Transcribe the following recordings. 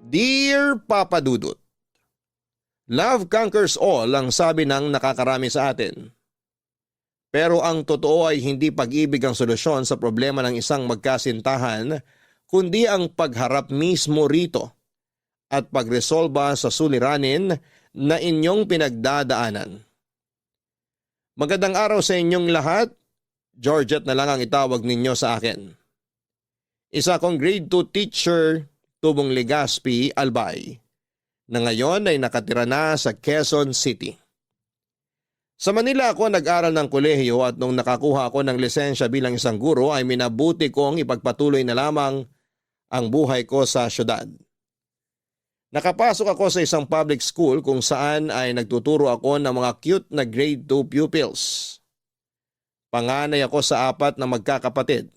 Dear Papa Dudut, Love conquers all ang sabi ng nakakarami sa atin. Pero ang totoo ay hindi pag-ibig ang solusyon sa problema ng isang magkasintahan, kundi ang pagharap mismo rito at pagresolba sa suliranin na inyong pinagdadaanan. Magandang araw sa inyong lahat. Georgette na lang ang itawag ninyo sa akin. Isa akong grade 2 teacher, Tubong Legazpi, Albay, na ngayon ay nakatira na sa Quezon City. Sa Manila ako nag-aral ng kolehiyo at nung nakakuha ako ng lisensya bilang isang guro ay minabuti kong ipagpatuloy na lamang ang buhay ko sa syudad. Nakapasok ako sa isang public school kung saan ay nagtuturo ako ng mga cute na grade 2 pupils. Panganay ako sa 4 na magkakapatid.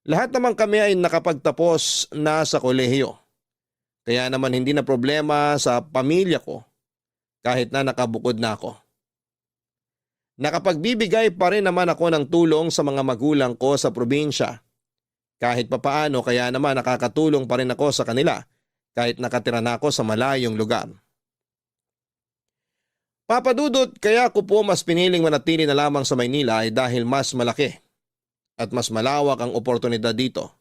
Lahat naman kami ay nakapagtapos na sa kolehiyo. Kaya naman hindi na problema sa pamilya ko kahit na nakabukod na ako. Nakapagbibigay pa rin naman ako ng tulong sa mga magulang ko sa probinsya. Kahit papaano kaya naman nakakatulong pa rin ako sa kanila kahit nakatira na ako sa malayong lugar. Papadudot, kaya ko po mas piniling manatili na lamang sa Maynila ay dahil mas malaki at mas malawak ang oportunidad dito.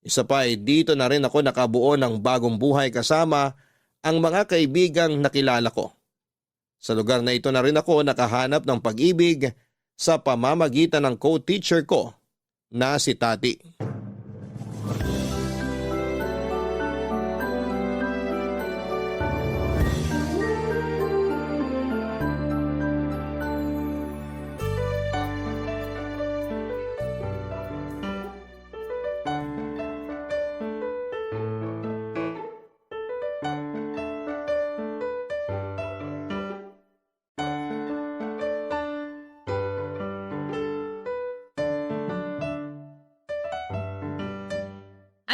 Isa pa ay dito na rin ako nakabuo ng bagong buhay kasama ang mga kaibigang nakilala ko. Sa lugar na ito na rin ako nakahanap ng pag-ibig sa pamamagitan ng co-teacher ko na si Tati.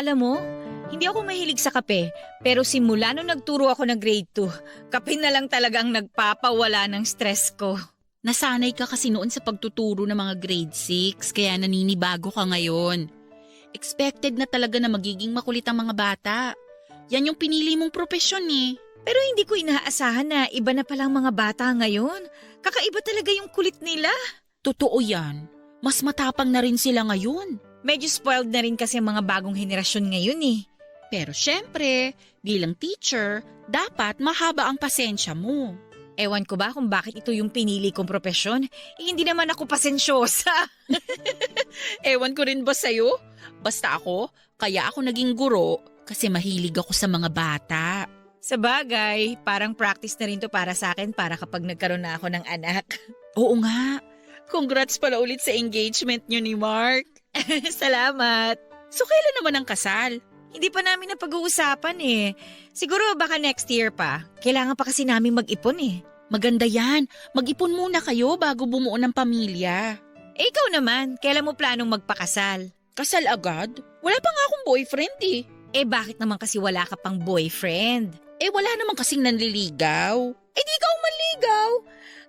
Alam mo, hindi ako mahilig sa kape, pero simula nung nagturo ako ng grade 2, kape na lang talaga ang nagpapawala ng stress ko. Nasanay ka kasi noon sa pagtuturo ng mga grade 6, kaya naninibago ka ngayon. Expected na talaga na magiging makulit ang mga bata. Yan yung pinili mong propesyon eh. Pero hindi ko inaasahan na iba na palang mga bata ngayon. Kakaiba talaga yung kulit nila. Totoo yan. Mas matapang na rin sila ngayon. Medyo spoiled na rin kasi ang mga bagong henerasyon ngayon eh. Pero syempre, bilang teacher, dapat mahaba ang pasensya mo. Ewan ko ba kung bakit ito yung pinili kong propesyon? Hindi naman ako pasensyosa. Ewan ko rin ba sa'yo? Basta ako, kaya ako naging guro kasi mahilig ako sa mga bata. Sa bagay, parang practice na rin to para sa akin para kapag nagkaroon na ako ng anak. Oo nga. Congrats pala ulit sa engagement nyo ni Mark. Salamat. So kailan naman ang kasal? Hindi pa namin napag-uusapan eh. Siguro baka next year pa. Kailangan pa kasi namin mag-ipon eh. Maganda yan. Mag-ipon muna kayo bago bumuo ng pamilya. Eh ikaw naman, kailan mo planong magpakasal? Kasal agad? Wala pa nga akong boyfriend eh. Eh bakit naman kasi wala ka pang boyfriend? Eh wala naman kasing nanliligaw. Eh di ikaw manligaw.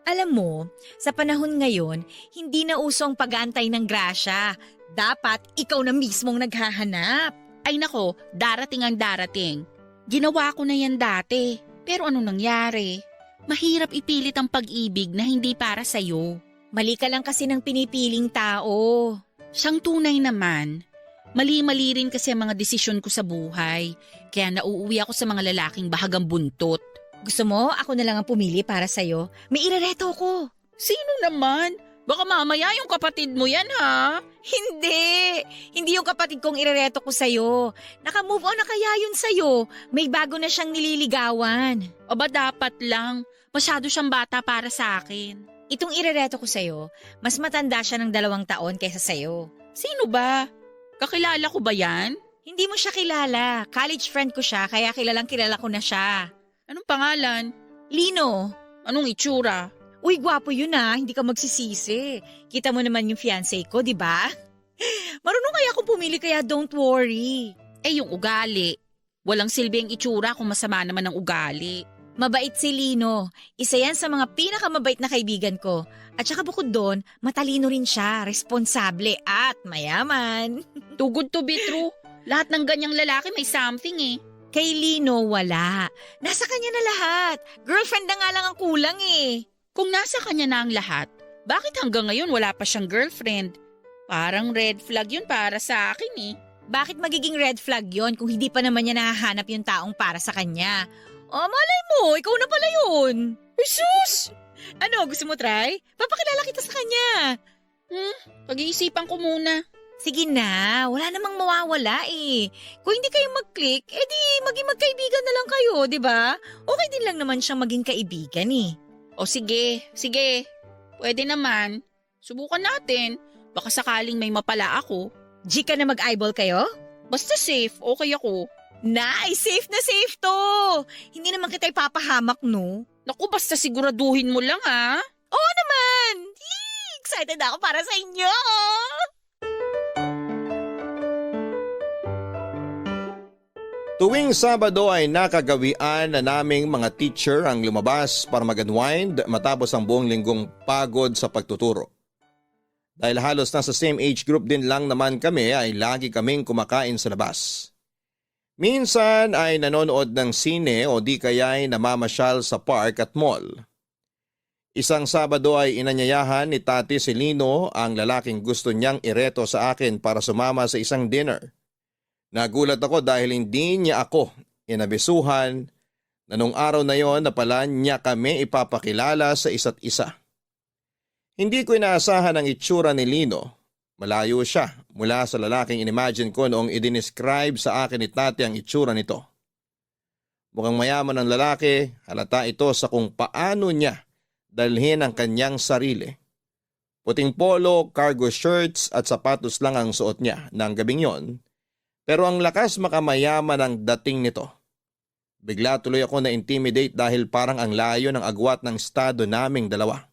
Alam mo, sa panahon ngayon, hindi na usong pag-aantay ng grasya. Dapat ikaw na mismong naghahanap. Ay nako, darating ang darating. Ginawa ko na yan dati. Pero ano nangyari? Mahirap ipilit ang pag-ibig na hindi para sa'yo. Mali ka lang kasi ng pinipiling tao. Siyang tunay naman. Mali-mali rin kasi ang mga desisyon ko sa buhay. Kaya nauuwi ako sa mga lalaking bahagang buntot. Gusto mo, ako na lang ang pumili para sa'yo? May irereto ko. Sino naman? Baka mamaya yung kapatid mo yan ha? Hindi! Hindi yung kapatid kong irereto ko sa'yo. Naka-move on na kaya yun sa'yo. May bago na siyang nililigawan. Aba dapat lang. Masyado siyang bata para sa akin. Itong irereto ko sa'yo, mas matanda siya ng 2 taon kaysa sa'yo. Sino ba? Kakilala ko ba yan? Hindi mo siya kilala. College friend ko siya, kaya kilalang kilala ko na siya. Anong pangalan? Lino. Anong itsura? Uy, gwapo yun ah. Hindi ka magsisisi. Kita mo naman yung fiancé ko, di ba? Marunong kaya akong pumili kaya don't worry. Eh yung ugali. Walang silbi ang itsura kung masama naman ang ugali. Mabait si Lino. Isa yan sa mga pinakamabait na kaibigan ko. At saka bukod doon, matalino rin siya, responsable at mayaman. Too good to be true. Lahat ng ganyang lalaki may something eh. Kay Lino, wala. Nasa kanya na lahat. Girlfriend na nga lang ang kulang eh. Kung nasa kanya na ang lahat, bakit hanggang ngayon wala pa siyang girlfriend? Parang red flag yun para sa akin eh. Bakit magiging red flag yon kung hindi pa naman niya nahahanap yung taong para sa kanya? Oh, malay mo, ikaw na pala yun. Jesus! Ano, gusto mo try? Papakilala kita sa kanya. Pag-iisipan ko muna. Sige na, wala namang mawawala eh. Kung hindi kayo mag-click, edi maging magkaibigan na lang kayo, di ba? Okay din lang naman siyang maging kaibigan eh. O sige. Pwede naman. Subukan natin. Baka sakaling may mapala ako. G ka na mag-eyeball kayo? Basta safe, okay ako. Nice! Safe na safe to! Hindi naman kita ipapahamak, no? Naku, basta siguraduhin mo lang ah. Oo naman! Yee! Excited ako para sa inyo! Tuwing Sabado ay nakagawian na naming mga teacher ang lumabas para mag-unwind matapos ang buong linggong pagod sa pagtuturo. Dahil halos nasa same age group din lang naman kami ay lagi kaming kumakain sa labas. Minsan ay nanonood ng sine o di kaya'y namamasyal sa park at mall. Isang Sabado ay inanyayahan ni Tati si Lino ang lalaking gusto niyang ireto sa akin para sumama sa isang dinner. Nagulat ako dahil hindi niya ako inabisuhan na nung araw na yon na pala niya kami ipapakilala sa isa't isa. Hindi ko inaasahan ang itsura ni Lino. Malayo siya mula sa lalaking inimagine ko noong idinescribe sa akin ni Tati ang itsura nito. Mukhang mayaman ang lalaki, halata ito sa kung paano niya dalhin ang kanyang sarili. Puting polo, cargo shirts at sapatos lang ang suot niya ng gabing yon. Pero ang lakas makamayaman ang dating nito. Bigla tuloy ako na-intimidate dahil parang ang layo ng agwat ng estado naming dalawa.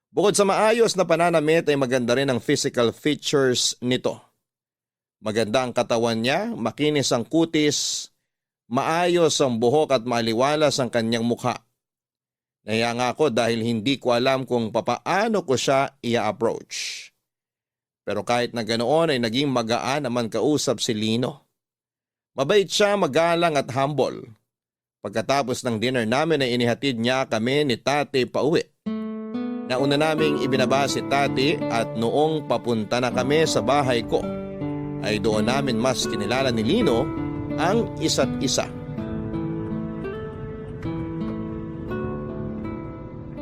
Bukod sa maayos na pananamit ay maganda rin ang physical features nito. Maganda ang katawan niya, makinis ang kutis, maayos ang buhok at maliwalas ang kanyang mukha. Nahiya nga ako dahil hindi ko alam kung papaano ko siya i-approach. Pero kahit na ganoon ay naging magaan naman kausap si Lino. Mabait siya, magalang at humble. Pagkatapos ng dinner namin ay inihatid niya kami ni Tati pauwi. Nauna naming ibinaba si Tati at noong papunta na kami sa bahay ko, ay doon namin mas kinilala ni Lino ang isa't isa.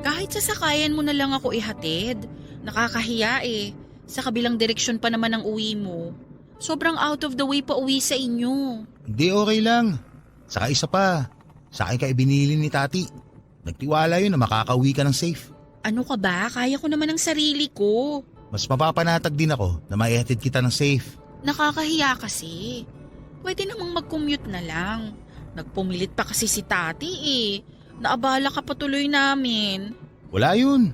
Kahit sasakayan mo na lang ako ihatid, nakakahiya eh. Sa kabilang direksyon pa naman ang uwi mo. Sobrang out of the way pa uwi sa inyo. Hindi, okay lang. Saka isa pa, sa akin ka ibinili ni Tati. Nagtiwala yun na makakauwi ka ng safe. Ano ka ba? Kaya ko naman ang sarili ko. Mas mapapanatag din ako na maihatid kita ng safe. Nakakahiya kasi. Pwede namang mag-commute na lang. Nagpumilit pa kasi si Tati eh. Naabala ka pa tuloy namin. Wala yun.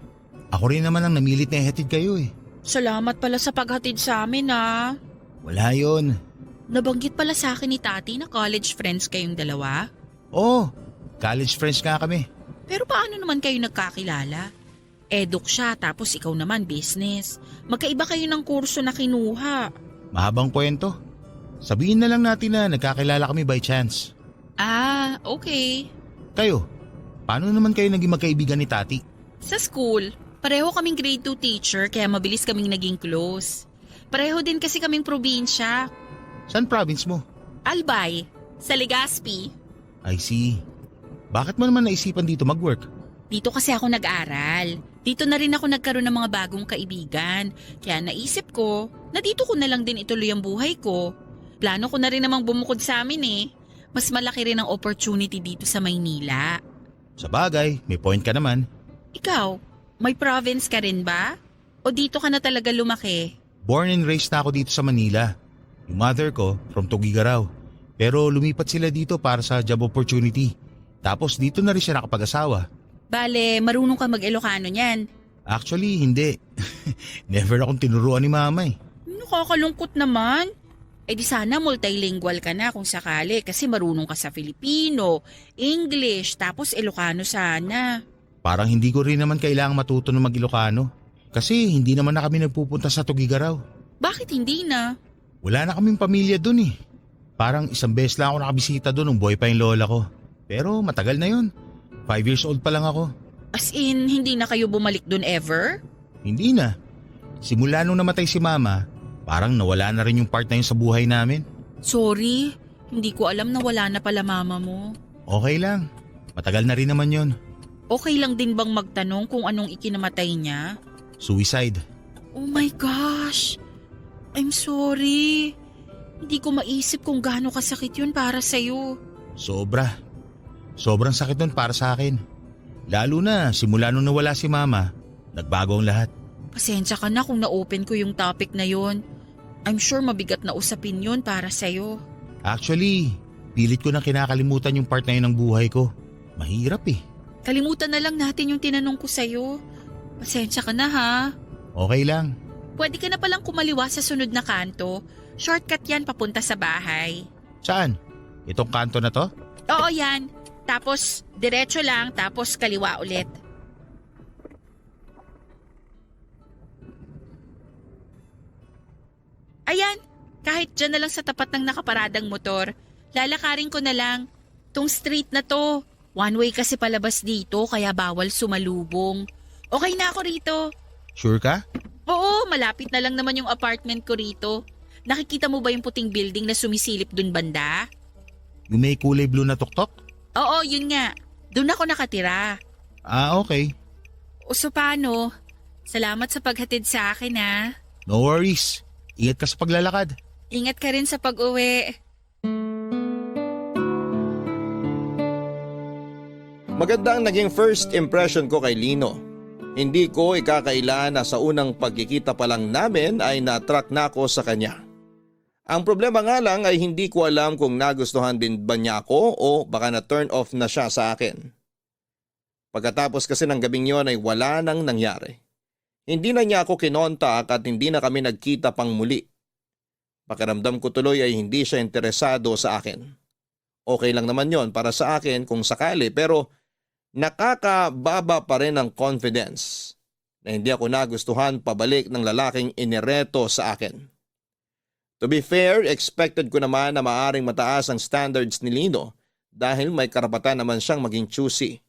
Ako rin naman ang namilit na ihatid kayo eh. Salamat pala sa paghatid sa amin ah. Wala yun. Nabanggit pala sa akin ni Tati na college friends kayong dalawa. Oo, college friends nga kami. Pero paano naman kayo nagkakilala? Eduk siya tapos ikaw naman business. Magkaiba kayo ng kurso na kinuha. Mahabang kwento. Sabihin na lang natin na nagkakilala kami by chance. Ah, okay. Kayo, paano naman kayo naging magkaibigan ni Tati? Sa school. Pareho kaming grade 2 teacher kaya mabilis kaming naging close. Pareho din kasi kaming probinsya. Saan province mo? Albay, sa Legazpi. I see. Bakit mo naman naisipan dito mag-work? Dito kasi ako nag-aral. Dito na rin ako nagkaroon ng mga bagong kaibigan. Kaya naisip ko na dito ko na lang din ituloy ang buhay ko. Plano ko na rin namang bumukod sa amin eh. Mas malaki rin ang opportunity dito sa Maynila. Sa bagay, may point ka naman. Ikaw, may province ka rin ba? O dito ka na talaga lumaki? Born and raised na ako dito sa Manila. Yung mother ko, from Tugigaraw. Pero lumipat sila dito para sa job opportunity. Tapos dito na rin siya nakapag-asawa. Bale, marunong ka mag-Ilocano niyan. Actually, hindi. Never akong tinuruan ni mama eh. Nakakalungkot naman. Eh di sana multilingual ka na kung sakali kasi marunong ka sa Filipino, English, tapos Ilocano sana. Parang hindi ko rin naman kailangang matuto ng mag-Ilocano. Kasi hindi naman na kami nagpupunta sa Tugigaraw. Bakit hindi na? Wala na kaming pamilya dun eh. Parang isang beses lang ako nakabisita doon nung buhay pa yung lola ko. Pero matagal na yun. 5 years old pa lang ako. As in, hindi na kayo bumalik dun ever? Hindi na. Simula nung namatay si mama, parang nawala na rin yung part na yun sa buhay namin. Sorry, hindi ko alam na wala na pala mama mo. Okay lang. Matagal na rin naman yun. Okay lang din bang magtanong kung anong ikinamatay niya? Suicide. Oh my gosh! I'm sorry. Hindi ko maisip kung gaano kasakit yun para sa'yo. Sobra. Sobrang sakit nun para sa akin. Lalo na simula nung nawala si mama, nagbago ang lahat. Pasensya ka na kung na-open ko yung topic na yun. I'm sure mabigat na usapin yun para sa'yo. Actually, pilit ko na kinakalimutan yung part na yun ng buhay ko. Mahirap eh. Kalimutan na lang natin yung tinanong ko sa'yo. Pasensya ka na ha. Okay lang. Pwede ka na palang kumaliwa sa sunod na kanto. Shortcut yan papunta sa bahay. Saan? Itong kanto na to? Oo yan. Tapos diretso lang tapos kaliwa ulit. Ayan, kahit dyan na lang sa tapat ng nakaparadang motor. Lalakarin ko na lang. Tong street na to. One way kasi palabas dito kaya bawal sumalubong. Okay na ako rito. Sure ka? Oo, malapit na lang naman yung apartment ko rito. Nakikita mo ba yung puting building na sumisilip dun banda? Yung may kulay blue na tuktok? Oo, yun nga. Doon ako nakatira. Ah, okay. O so paano? Salamat sa paghatid sa akin ha. No worries. Ingat ka sa paglalakad. Ingat ka rin sa pag-uwi. Maganda ang naging first impression ko kay Lino. Hindi ko ikakaila na sa unang pagkikita pa lang namin ay na-attract na ako sa kanya. Ang problema nga lang ay hindi ko alam kung nagustuhan din ba niya ako o baka na-turn off na siya sa akin. Pagkatapos kasi ng gabing yon ay wala nang nangyari. Hindi na niya ako kinontak at hindi na kami nagkita pang muli. Pakiramdam ko tuloy ay hindi siya interesado sa akin. Okay lang naman yon para sa akin kung sakali pero nakakababa pa rin ang confidence na hindi ako nagustuhan pabalik ng lalaking inireto sa akin. To be fair, expected ko naman na maaring mataas ang standards ni Lino dahil may karapatan naman siyang maging choosy.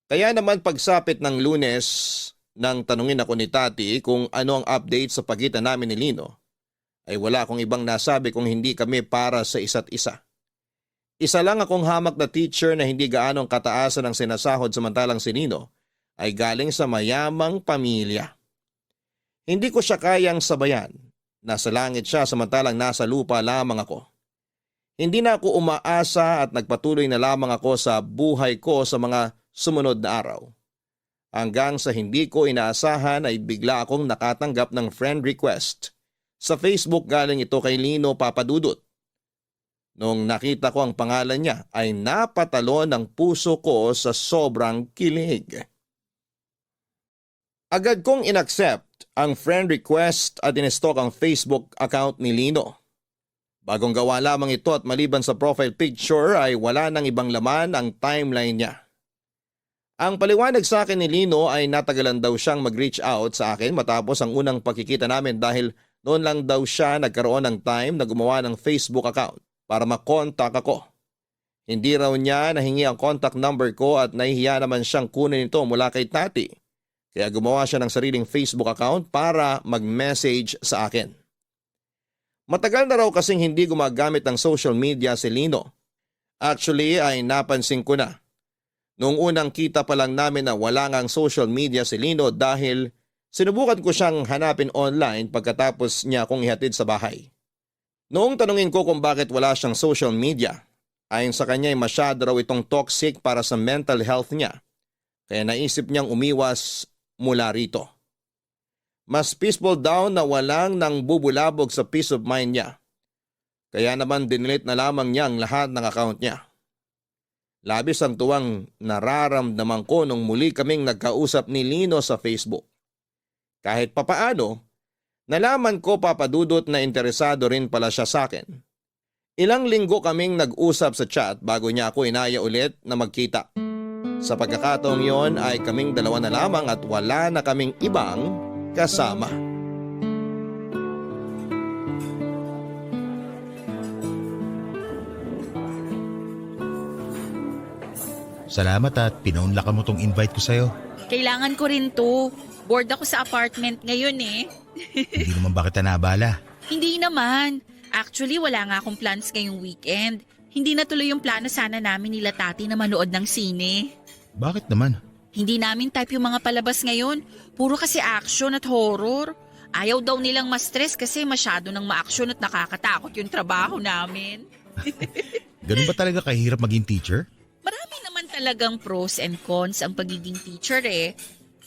Kaya naman pagsapit ng Lunes nang tanungin ako ni Tati kung ano ang update sa pagitan namin ni Lino, ay wala akong ibang nasabi kung hindi kami para sa isa't isa. Isa lang akong hamak na teacher na hindi gaanong kataasan ang sinasahod samantalang si Lino ay galing sa mayamang pamilya. Hindi ko siya kayang sabayan. Nasa langit siya samantalang nasa lupa lamang ako. Hindi na ako umaasa at nagpatuloy na lamang ako sa buhay ko sa mga sumunod na araw. Hanggang sa hindi ko inaasahan ay bigla akong nakatanggap ng friend request. Sa Facebook galing ito kay Lino Papadudut. Nung nakita ko ang pangalan niya ay napatalon ang puso ko sa sobrang kilig. Agad kong inaccept ang friend request at inistalk ang Facebook account ni Lino. Bagong gawa lamang ito at maliban sa profile picture ay wala nang ibang laman ang timeline niya. Ang paliwanag sa akin ni Lino ay natagalan daw siyang mag-reach out sa akin matapos ang unang pagkikita namin dahil noon lang daw siya nagkaroon ng time na gumawa ng Facebook account para makontak ako. Hindi raw niya nahingi ang contact number ko at nahihiya naman siyang kunin ito mula kay Tati. Kaya gumawa siya ng sariling Facebook account para mag-message sa akin. Matagal na raw kasing hindi gumagamit ng social media si Lino. Actually ay napansin ko na. Noong unang kita pa lang namin na wala ngang social media si Lino dahil sinubukan ko siyang hanapin online pagkatapos niya akong ihatid sa bahay. Noong tanungin ko kung bakit wala siyang social media, ayon sa kanya ay masyado raw itong toxic para sa mental health niya. Kaya naisip niyang umiwas mula rito. Mas peaceful daw na walang nang bubulabog sa peace of mind niya. Kaya naman dinilit na lamang niya ang lahat ng account niya. Labis ang tuwang nararamdaman ko nung muli kaming nagkausap ni Lino sa Facebook. Kahit papaano, nalaman ko Papadudot na interesado rin pala siya sa akin. Ilang linggo kaming nag-usap sa chat bago niya ako inaya ulit na magkita. Sa pagkakataong yon ay kaming dalawa na lamang at wala na kaming ibang kasama. Salamat at pinaunlakan mo tong invite ko sa'yo. Kailangan ko rin to. Bored ako sa apartment ngayon eh. Hindi naman ba kita nabala? Hindi naman. Actually, wala nga akong plans ngayong weekend. Hindi natuloy yung plano sana namin nila tati na manood ng sine. Bakit naman? Hindi namin type yung mga palabas ngayon. Puro kasi action at horror. Ayaw daw nilang ma-stress kasi masyado nang ma-action at nakakatakot yung trabaho namin. Ganun ba talaga kahirap maging teacher? Marami naman talagang pros and cons ang pagiging teacher eh.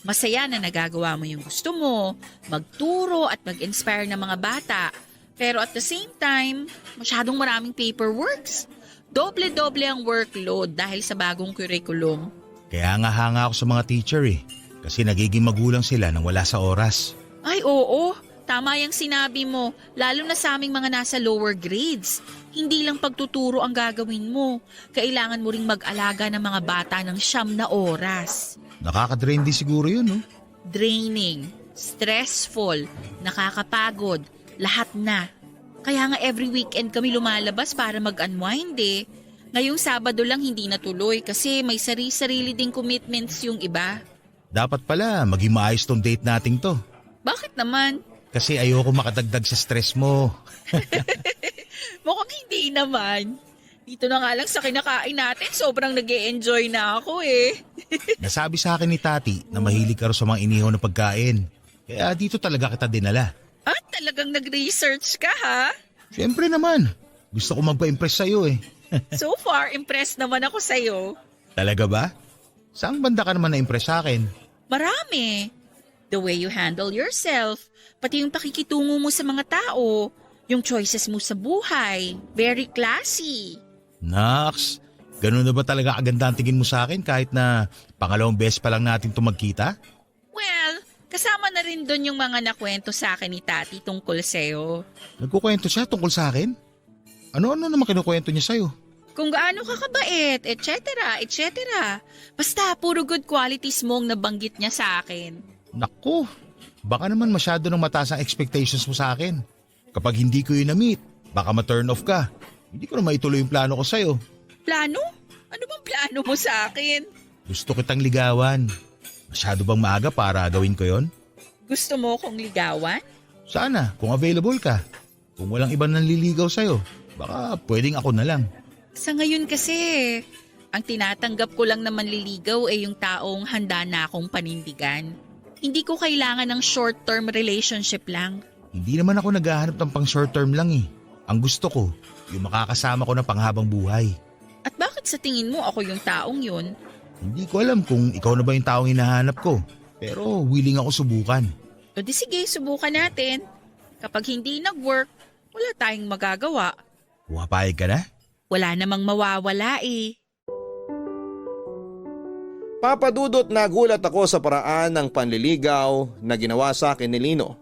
Masaya na nagagawa mo yung gusto mo, magturo at mag-inspire ng mga bata. Pero at the same time, masyadong maraming paperworks. Doble-doble ang workload dahil sa bagong curriculum. Kaya nga hanga ako sa mga teacher eh. Kasi nagiging magulang sila nang wala sa oras. Ay oo, tama yung sinabi mo, lalo na sa aming mga nasa lower grades. Hindi lang pagtuturo ang gagawin mo. Kailangan mo ring mag-alaga ng mga bata ng 9 na oras. Nakaka-drain din siguro yun, no? Draining, stressful, nakakapagod, lahat na. Kaya nga every weekend kami lumalabas para mag-unwind eh. Ngayong Sabado lang hindi natuloy kasi may sarili-sarili ding commitments yung iba. Dapat pala maging maayos tong date nating to. Bakit naman? Kasi ayoko makadagdag sa stress mo. Mukhang hindi naman. Dito na nga lang sa kinakain natin, sobrang nag-e-enjoy na ako eh. Nasabi sa akin ni Tati na mahilig ka rin sa mga inihaw na pagkain. Kaya dito talaga kita dinala. At talagang nag-research ka ha? Siyempre naman. Gusto ko magpa-impress sa'yo eh. So far, impressed naman ako sa'yo. Talaga ba? Saang banda ka naman na-impress sa akin? Marami. The way you handle yourself, pati yung pakikitungo mo sa mga tao, yung choices mo sa buhay, very classy. Naks, ganun na ba talaga aganda ang tingin mo sa akin kahit na pangalawang beses pa lang natin ito magkita? Well, kasama na rin doon yung mga nakwento sa akin ni Tati tungkol sa'yo. Nagkukwento siya tungkol sa akin? Ano-ano naman kinukwento niya sa'yo? Kung gaano ka kabait, etc., etc. Basta puro good qualities mong nabanggit niya sa akin. Naku, baka naman masyado ng mataas ang expectations mo sa akin. Kapag hindi ko yun na-meet, baka ma-turn off ka. Hindi ko na maituloy yung plano ko sa'yo. Plano? Ano bang plano mo sa akin? Gusto kitang ligawan. Masyado bang maaga para gawin ko yon? Gusto mo kong ligawan? Sana, kung available ka. Kung walang ibang nanliligaw sa'yo, baka pwedeng ako na lang. Sa ngayon kasi, ang tinatanggap ko lang na manliligaw ay yung taong handa na akong panindigan. Hindi ko kailangan ng short-term relationship lang. Hindi naman ako naghahanap ng pang short term lang eh. Ang gusto ko, yung makakasama ko na panghabang buhay. At bakit sa tingin mo ako yung taong yun? Hindi ko alam kung ikaw na ba yung taong hinahanap ko. Pero willing ako subukan. O di sige, subukan natin. Kapag hindi nag-work, wala tayong magagawa. Pumapayag ka na? Wala namang mawawala eh. Papadudot nagulat ako sa paraan ng panliligaw na ginawa sa akin ni Lino.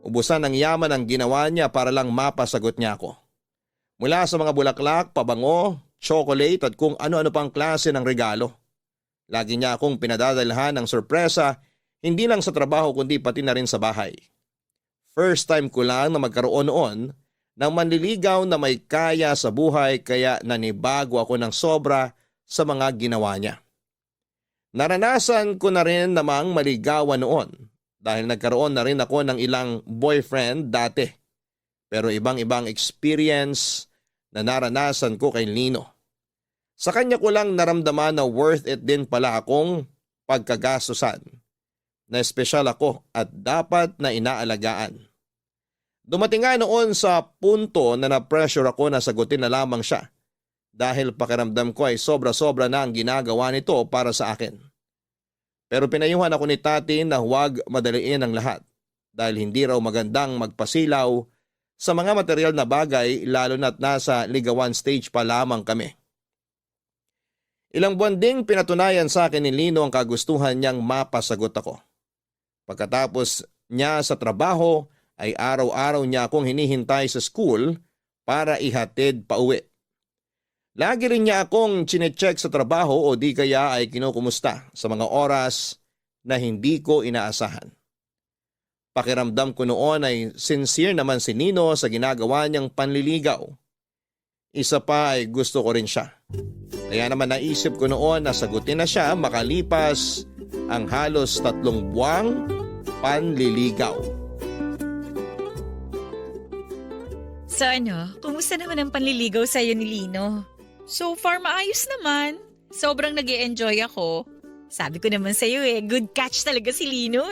Ubusan ng yaman ang ginawa niya para lang mapasagot niya ako. Mula sa mga bulaklak, pabango, chocolate at kung ano-ano pang klase ng regalo. Lagi niya akong pinadadalhan ng sorpresa, hindi lang sa trabaho kundi pati na rin sa bahay. First time ko lang na magkaroon noon ng manliligaw na may kaya sa buhay kaya nanibago ako ng sobra sa mga ginawa niya. Naranasan ko na rin namang maligawan noon dahil nagkaroon na rin ako ng ilang boyfriend dati. Pero ibang-ibang experience na naranasan ko kay Lino. Sa kanya ko lang naramdaman na worth it din pala akong pagkagastusan. Na espesyal ako at dapat na inaalagaan. Dumating nga noon sa punto na na-pressure ako na sagutin na lamang siya. Dahil pakiramdam ko ay sobra-sobra na ang ginagawa nito para sa akin. Pero pinayuhan ako ni Tati na huwag madaliin ang lahat dahil hindi raw magandang magpasilaw sa mga material na bagay lalo na't nasa ligawan stage pa lamang kami. Ilang buwan ding pinatunayan sa akin ni Lino ang kagustuhan niyang mapasagot ako. Pagkatapos niya sa trabaho ay araw-araw niya akong hinihintay sa school para ihatid pa uwi. Lagi rin niya akong chinecheck sa trabaho o di kaya ay kinukumusta sa mga oras na hindi ko inaasahan. Pakiramdam ko noon ay sincere naman si Nino sa ginagawa niyang panliligaw. Isa pa ay gusto ko rin siya. Kaya naman naisip ko noon na sagutin na siya makalipas ang halos 3 buwang panliligaw. So ano, kumusta naman ang panliligaw sa'yo ni Lino? So far, maayos naman. Sobrang nag-e-enjoy ako. Sabi ko naman sa'yo good catch talaga si Lino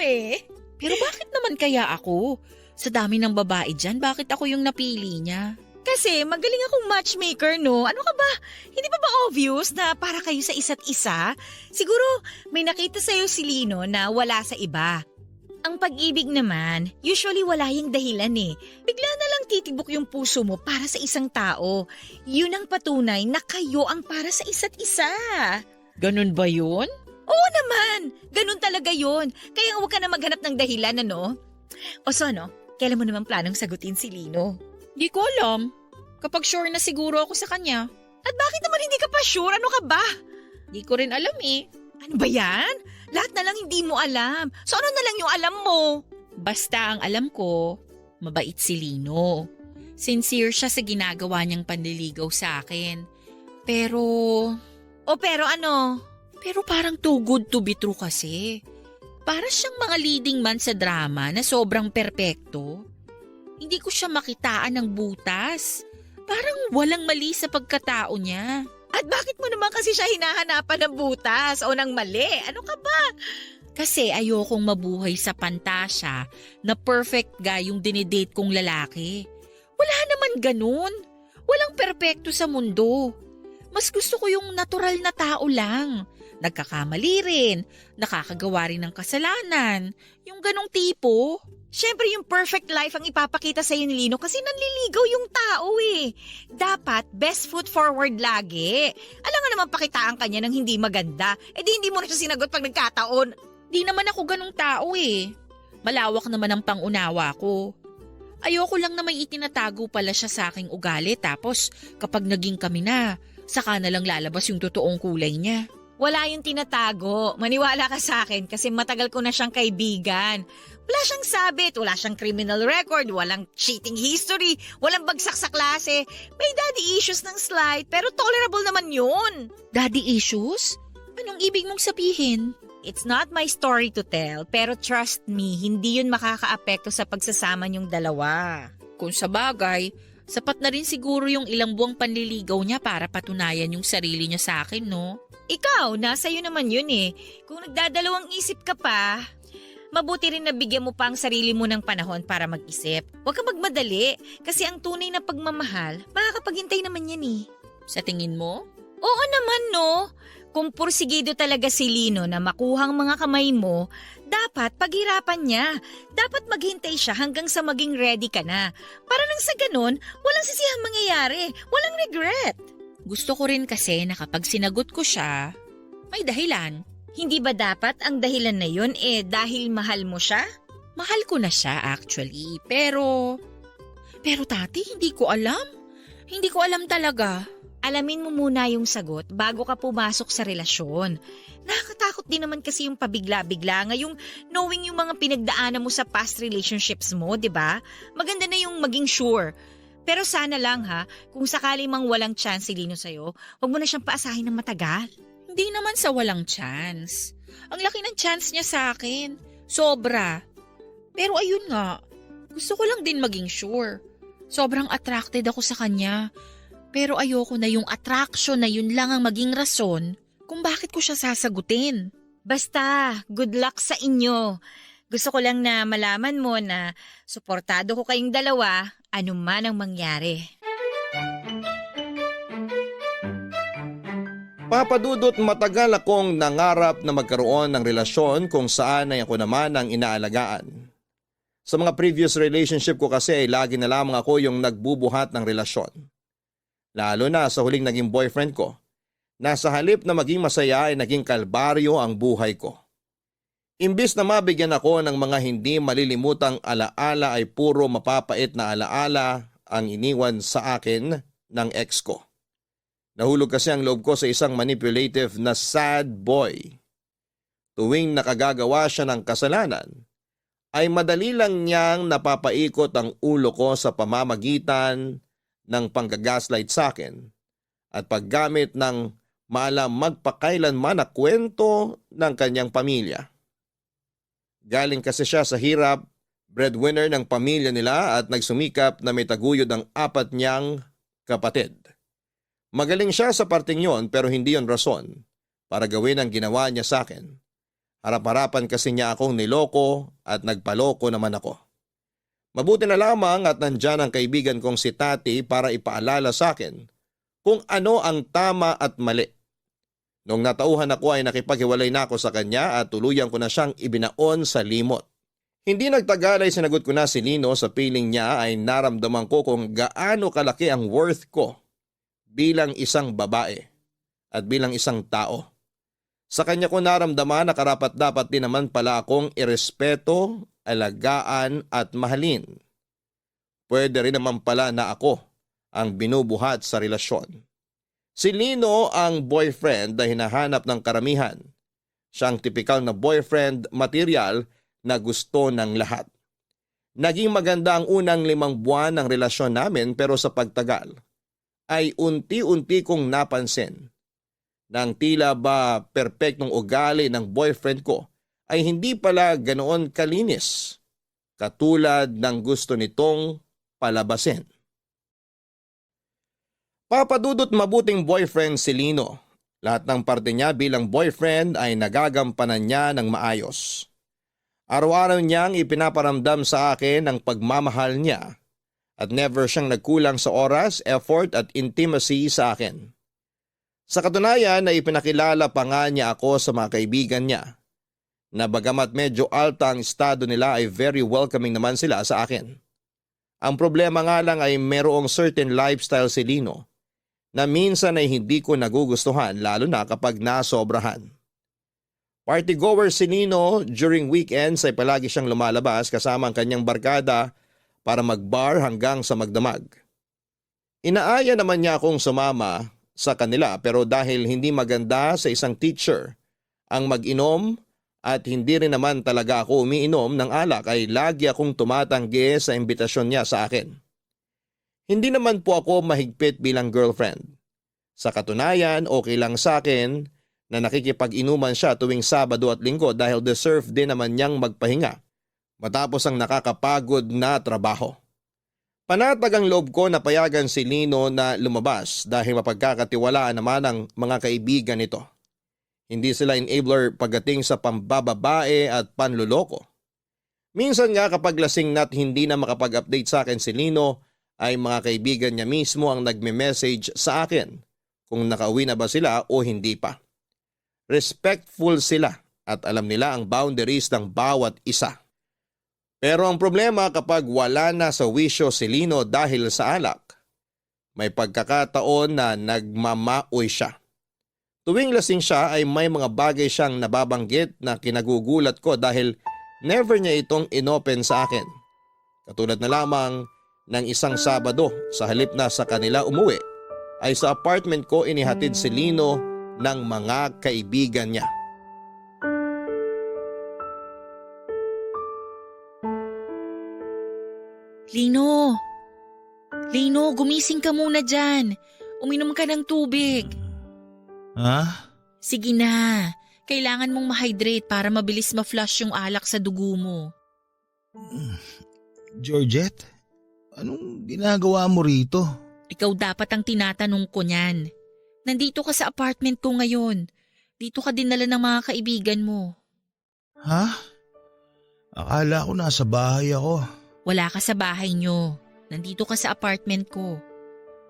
Pero bakit naman kaya ako? Sa dami ng babae dyan, bakit ako yung napili niya? Kasi magaling akong matchmaker, no? Ano ka ba? Hindi ba obvious na para kayo sa isa't isa? Siguro may nakita sa'yo si Lino na wala sa iba. Ang pag-ibig naman, usually wala yung dahilan Bigla na lang titibok yung puso mo para sa isang tao. Yun ang patunay na kayo ang para sa isa't isa. Ganun ba yun? Oo naman, ganun talaga yun. Kaya huwag ka na maghanap ng dahilan, ano? O so ano, kailan mo naman planong sagutin si Lino? Di ko alam. Kapag sure na siguro ako sa kanya. At bakit naman hindi ka pa sure? Ano ka ba? Di ko rin alam Ano ba yan? Lahat na lang hindi mo alam. So ano na lang yung alam mo? Basta ang alam ko, mabait si Lino. Sincere siya sa ginagawa niyang panliligaw sa akin. Pero Pero ano? Pero parang too good to be true kasi. Para siyang mga leading man sa drama na sobrang perpekto. Hindi ko siya makitaan ng butas. Parang walang mali sa pagkatao niya. At bakit mo naman kasi siya hinahanapan ng butas o ng mali? Ano ka ba? Kasi ayokong mabuhay sa pantasya na perfect guy yung dinidate kong lalaki. Wala naman ganun. Walang perpekto sa mundo. Mas gusto ko yung natural na tao lang. Nagkakamali rin, nakakagawa rin ng kasalanan. Yung ganong tipo. Siyempre yung perfect life ang ipapakita sa'yo ni Lino kasi nanliligaw yung tao Dapat best foot forward lagi. Alam nga naman pakitaan kanya ng hindi maganda. Di hindi mo na siya sinagot pag nagkataon. Di naman ako ganong tao Malawak naman ang pangunawa ko. Ayoko lang na may itinatago pala siya sa aking ugali tapos kapag naging kami na, saka na lang lalabas yung totoong kulay niya. Wala yung tinatago. Maniwala ka sa akin kasi matagal ko na siyang kaibigan. Wala siyang sabit, wala siyang criminal record, walang cheating history, walang bagsak sa klase. May daddy issues ng slight pero tolerable naman yun. Daddy issues? Anong ibig mong sabihin? It's not my story to tell pero trust me, hindi yun makakaapekto sa pagsasama niyong dalawa. Kung sa bagay, sapat na rin siguro yung ilang buwang panliligaw niya para patunayan yung sarili niya sa akin, no? Ikaw, nasa iyo naman yun Kung nagdadalawang isip ka pa, mabuti rin na bigyan mo pa ang sarili mo ng panahon para mag-isip. Huwag kang magmadali kasi ang tunay na pagmamahal, makakapaghintay naman yan Sa tingin mo? Oo naman no. Kung pursigido talaga si Lino na makuhang mga kamay mo, dapat paghirapan niya. Dapat maghintay siya hanggang sa maging ready ka na. Para nang sa ganun, walang sisihang mangyayari. Walang regret. Gusto ko rin kasi na kapag sinagot ko siya, may dahilan. Hindi ba dapat ang dahilan na yun dahil mahal mo siya? Mahal ko na siya actually, pero tati, hindi ko alam. Hindi ko alam talaga. Alamin mo muna yung sagot bago ka pumasok sa relasyon. Nakakatakot din naman kasi yung pabigla-bigla ngayong knowing yung mga pinagdaanan mo sa past relationships mo, di ba? Maganda na yung maging sure. Pero sana lang kung sakali mang walang chance si Lino sa'yo, huwag mo na siyang paasahin ng matagal. Hindi naman sa walang chance. Ang laki ng chance niya sa akin. Sobra. Pero ayun nga, gusto ko lang din maging sure. Sobrang attracted ako sa kanya. Pero ayoko na yung attraction na yun lang ang maging rason kung bakit ko siya sasagutin. Basta, good luck sa inyo. Gusto ko lang na malaman mo na suportado ko kayong dalawa anuman ang mangyari. Papadudot matagal akong nangarap na magkaroon ng relasyon kung saan ay ako naman ang inaalagaan. Sa mga previous relationship ko kasi ay lagi na lamang ako yung nagbubuhat ng relasyon. Lalo na sa huling naging boyfriend ko, na sa halip na maging masaya ay naging kalbaryo ang buhay ko. Imbis na mabigyan ako ng mga hindi malilimutang alaala ay puro mapapait na alaala ang iniwan sa akin ng ex ko. Nahulog kasi ang loob ko sa isang manipulative na sad boy. Tuwing nakagagawa siya ng kasalanan, ay madali lang niyang napapaikot ang ulo ko sa pamamagitan ng panggagaslight sa akin at paggamit ng maalam magpakailanman na kwento ng kanyang pamilya. Galing kasi siya sa hirap, breadwinner ng pamilya nila at nagsumikap na may taguyod ang 4 niyang kapatid. Magaling siya sa parting yon pero hindi yon rason para gawin ang ginawa niya sa akin. Harap-harapan kasi niya akong niloko at nagpaloko naman ako. Mabuti na lamang at nandyan ang kaibigan kong si Tati para ipaalala sa akin kung ano ang tama at mali. Noong natauhan ako ay nakipaghiwalay na ako sa kanya at tuluyan ko na siyang ibinaon sa limot. Hindi nagtagal ay sinagot ko na si Lino sa piling niya ay naramdaman ko kung gaano kalaki ang worth ko bilang isang babae at bilang isang tao. Sa kanya ko naramdaman na karapat-dapat din naman pala akong irespeto, alagaan at mahalin. Pwede rin naman pala na ako ang binubuhat sa relasyon. Si Lino ang boyfriend na hinahanap ng karamihan. Siyang tipikal na boyfriend material na gusto ng lahat. Naging maganda ang unang 5 buwan ng relasyon namin pero sa pagtagal ay unti-unti kong napansin nang tila ba perpektong ugali ng boyfriend ko ay hindi pala ganoon kalinis katulad ng gusto nitong palabasin. Papadudot mabuting boyfriend si Lino. Lahat ng parte niya bilang boyfriend ay nagagampanan niya ng maayos. Araw-araw niyang ipinaparamdam sa akin ang pagmamahal niya at never siyang nagkulang sa oras, effort at intimacy sa akin. Sa katunayan ay ipinakilala pa nga niya ako sa mga kaibigan niya na bagamat medyo alta ang estado nila ay very welcoming naman sila sa akin. Ang problema nga lang ay merong certain lifestyle si Lino na minsan ay hindi ko nagugustuhan lalo na kapag nasobrahan. Partygoer si Lino, during weekends ay palagi siyang lumalabas kasama ang kanyang barkada para magbar hanggang sa magdamag. Inaaya naman niya akong sumama sa kanila pero dahil hindi maganda sa isang teacher ang mag-inom at hindi rin naman talaga ako umiinom ng alak ay lagi akong tumatanggi sa imbitasyon niya sa akin. Hindi naman po ako mahigpit bilang girlfriend. Sa katunayan, okay lang sa akin na nakikipag-inuman siya tuwing Sabado at Linggo dahil deserve din naman niyang magpahinga matapos ang nakakapagod na trabaho. Panatag ang loob ko na payagan si Lino na lumabas dahil mapagkakatiwalaan naman ang mga kaibigan nito. Hindi sila enabler pagdating sa pambababae at panluloko. Minsan nga kapag lasing na't hindi na makapag-update sa akin si Lino, ay mga kaibigan niya mismo ang nagme-message sa akin kung nakauwi na ba sila o hindi pa. Respectful sila at alam nila ang boundaries ng bawat isa. Pero ang problema kapag wala na sa wisyo si Lino dahil sa alak, may pagkakataon na nagmamaoy siya. Tuwing lasing siya ay may mga bagay siyang nababanggit na kinagugulat ko dahil never niya itong inopen sa akin. Katulad na lamang ng isang Sabado sa halip na sa kanila umuwi ay sa apartment ko inihatid si Lino ng mga kaibigan niya. Lino! Lino, gumising ka muna dyan. Uminom ka ng tubig. Ha? Sige na. Kailangan mong ma-hydrate para mabilis ma-flush yung alak sa dugo mo. Georgette, anong ginagawa mo rito? Ikaw dapat ang tinatanong ko niyan. Nandito ka sa apartment ko ngayon. Dito ka dinala ng mga kaibigan mo. Ha? Akala ko nasa bahay ako. Wala ka sa bahay nyo. Nandito ka sa apartment ko.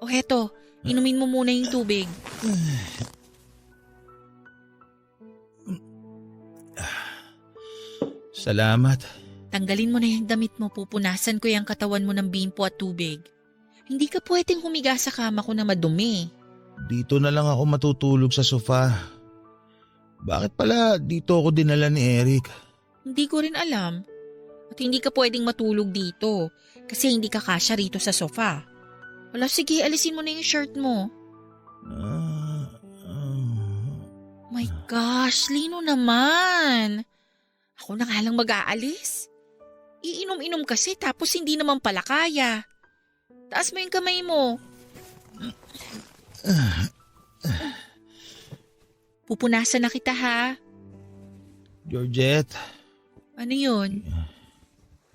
O heto, inumin mo muna yung tubig. Salamat. Tanggalin mo na yung damit mo, pupunasan ko yung katawan mo ng bimpo at tubig. Hindi ka pwedeng humiga sa kama ko na madumi. Dito na lang ako matutulog sa sofa. Bakit pala dito ako dinala ni Eric? Hindi ko rin alam. At hindi ka pwedeng matulog dito kasi hindi ka kasya rito sa sofa. Wala, sige, alisin mo na yung shirt mo. My gosh, Lino naman. Ako na nga lang mag-aalis. Iinom-inom kasi tapos hindi naman pala kaya. Taas mo yung kamay mo. Pupunasan na kita ha. Georgette, Ano yun?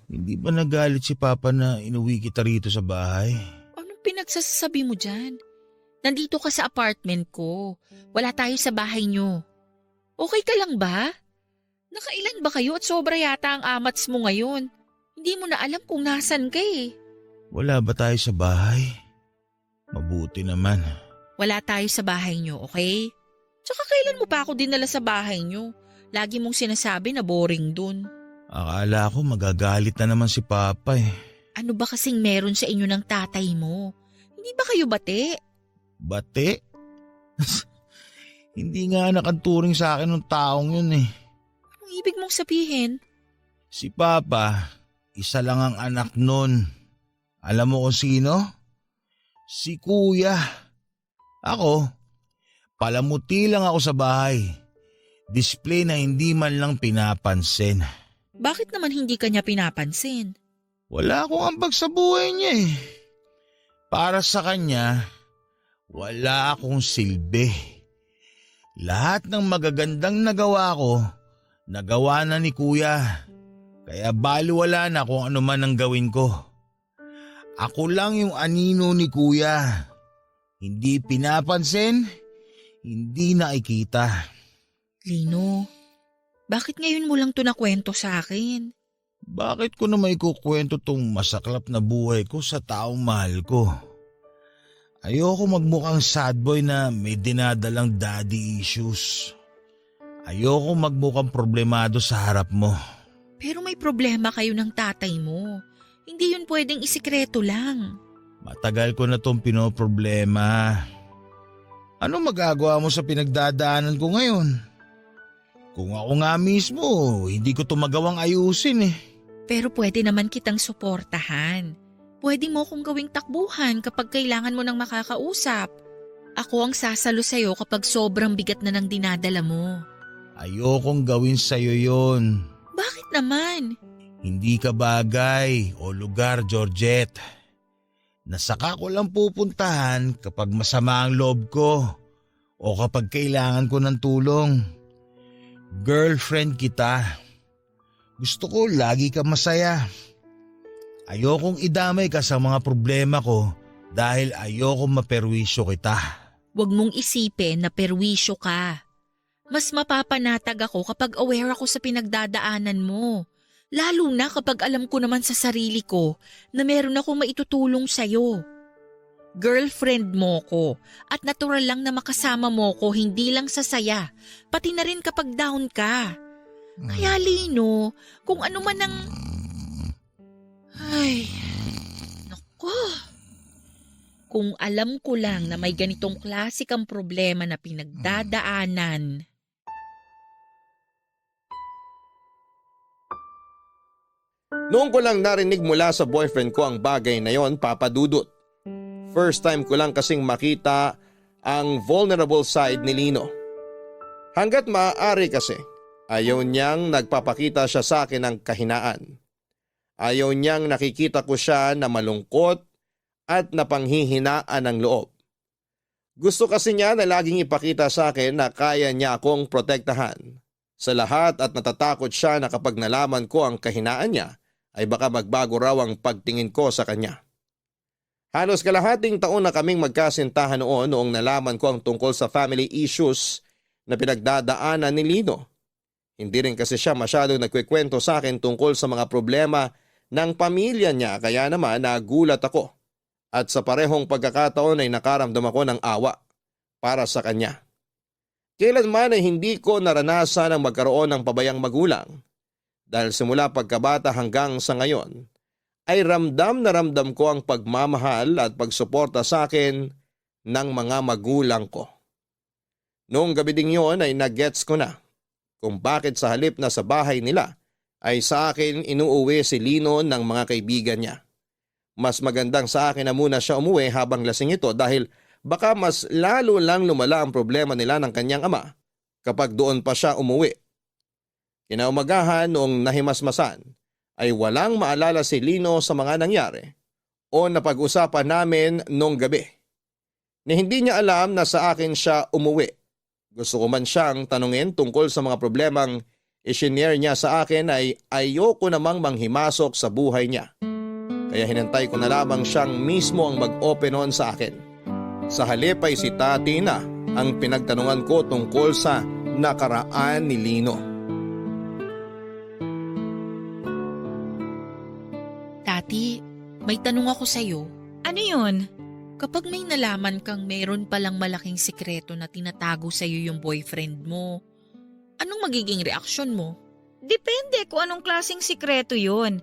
hindi ba nagalit si Papa na inuwi kita rito sa bahay? Anong pinagsasabi mo dyan? Nandito ka sa apartment ko. Wala tayo sa bahay nyo. Okay ka lang ba? Nakailan ba kayo at sobra yata ang amats mo ngayon? Hindi mo na alam kung nasan ka eh. Wala ba tayo sa bahay? Mabuti naman. Wala tayo sa bahay nyo, okay? Tsaka kailan mo pa ako dinala sa bahay nyo? Lagi mong sinasabi na boring dun. Akala ko magagalit na naman si Papa eh. Ano ba kasing meron sa inyo ng tatay mo? Hindi ba kayo bate? Bate? Hindi nga nakanturing sa akin ng taong yun eh. Anong ibig mong sabihin? Si Papa, isa lang ang anak nun. Alam mo kung sino? Si Kuya. Ako, palamuti lang ako sa bahay. Display na hindi man lang pinapansin. Bakit naman hindi ka niya pinapansin? Wala akong ambag sa buhay niya eh. Para sa kanya, wala akong silbi. Lahat ng magagandang nagawa ko, nagawa na ni Kuya. Kaya baliwala na kung ano man ang gawin ko. Ako lang yung anino ni Kuya. Hindi pinapansin, hindi nakikita. Lino, bakit ngayon mo lang to nakwento sa akin? Bakit ko na may kukwento tong masaklap na buhay ko sa taong mahal ko? Ayoko magmukhang sad boy na may dinadalang daddy issues. Ayoko magmukhang problemado sa harap mo. Pero may problema kayo ng tatay mo. Hindi yun pwedeng isikreto lang. Matagal ko na tong pinoproblema. Ano magagawa mo sa pinagdadaanan ko ngayon? Kung ako nga mismo, hindi ko to magawang ayusin eh. Pero pwede naman kitang suportahan. Pwede mo kong gawing takbuhan kapag kailangan mo ng makakausap. Ako ang sasalo sa'yo kapag sobrang bigat na ng dinadala mo. Ayokong gawin sa'yo yon. Bakit naman? Hindi ka bagay o lugar, Georgette. Nasaka ko lang pupuntahan kapag masama ang loob ko o kapag kailangan ko ng tulong. Girlfriend kita. Gusto ko lagi ka masaya. Ayokong idamay ka sa mga problema ko dahil ayokong maperwisyo kita. Huwag mong isipin na perwisyo ka. Mas mapapanatag ako kapag aware ako sa pinagdadaanan mo. Lalo na kapag alam ko naman sa sarili ko na meron akong maitutulong sa'yo. Girlfriend mo ko at natural lang na makasama mo ko hindi lang sa saya, pati na rin kapag down ka. Kaya Lino, kung ano man ang... Ay, naku. Kung alam ko lang na may ganitong klasikang problema na pinagdadaanan... Noong ko lang narinig mula sa boyfriend ko ang bagay na yon, Papa Dudut. First time ko lang kasing makita ang vulnerable side ni Lino. Hanggat maaari kasi, ayaw niyang nagpapakita siya sa akin ng kahinaan. Ayaw niyang nakikita ko siya na malungkot at napanghihinaan ng loob. Gusto kasi niya na laging ipakita sa akin na kaya niya akong protektahan sa lahat at natatakot siya na kapag nalaman ko ang kahinaan niya ay baka magbago raw ang pagtingin ko sa kanya. Halos kalahating taon na kaming magkasintahan noong nalaman ko ang tungkol sa family issues na pinagdadaanan ni Lino. Hindi rin kasi siya masyado nagkwekwento sa akin tungkol sa mga problema ng pamilya niya kaya naman nagulat ako. At sa parehong pagkakataon ay nakaramdam ako ng awa para sa kanya. Kailanman ay hindi ko naranasan ang magkaroon ng pabayang magulang. Dahil simula pagkabata hanggang sa ngayon, ay ramdam na ramdam ko ang pagmamahal at pagsuporta sa akin ng mga magulang ko. Noong gabi ding yun ay nag-gets ko na kung bakit sa halip na sa bahay nila ay sa akin inuuwi si Lino ng mga kaibigan niya. Mas magandang sa akin na muna siya umuwi habang lasing ito dahil baka mas lalo lang lumala ang problema nila ng kanyang ama kapag doon pa siya umuwi. Kinaumagahan noong nahimasmasan ay walang maalala si Lino sa mga nangyari o napag-usapan namin noong gabi. Ni hindi niya alam na sa akin siya umuwi Gusto ko man siyang tanungin tungkol sa mga problemang isinare niya sa akin ay ayoko namang manghimasok sa buhay niya. Kaya hinantay ko na lamang siyang mismo ang mag-open on sa akin. Sa halip ay si Tati na ang pinagtanungan ko tungkol sa nakaraan ni Lino. Tati, may tanong ako sa'yo. Ano yun? Kapag may nalaman kang meron palang malaking sikreto na tinatago sa'yo yung boyfriend mo, anong magiging reaksyon mo? Depende kung anong klaseng sikreto yun.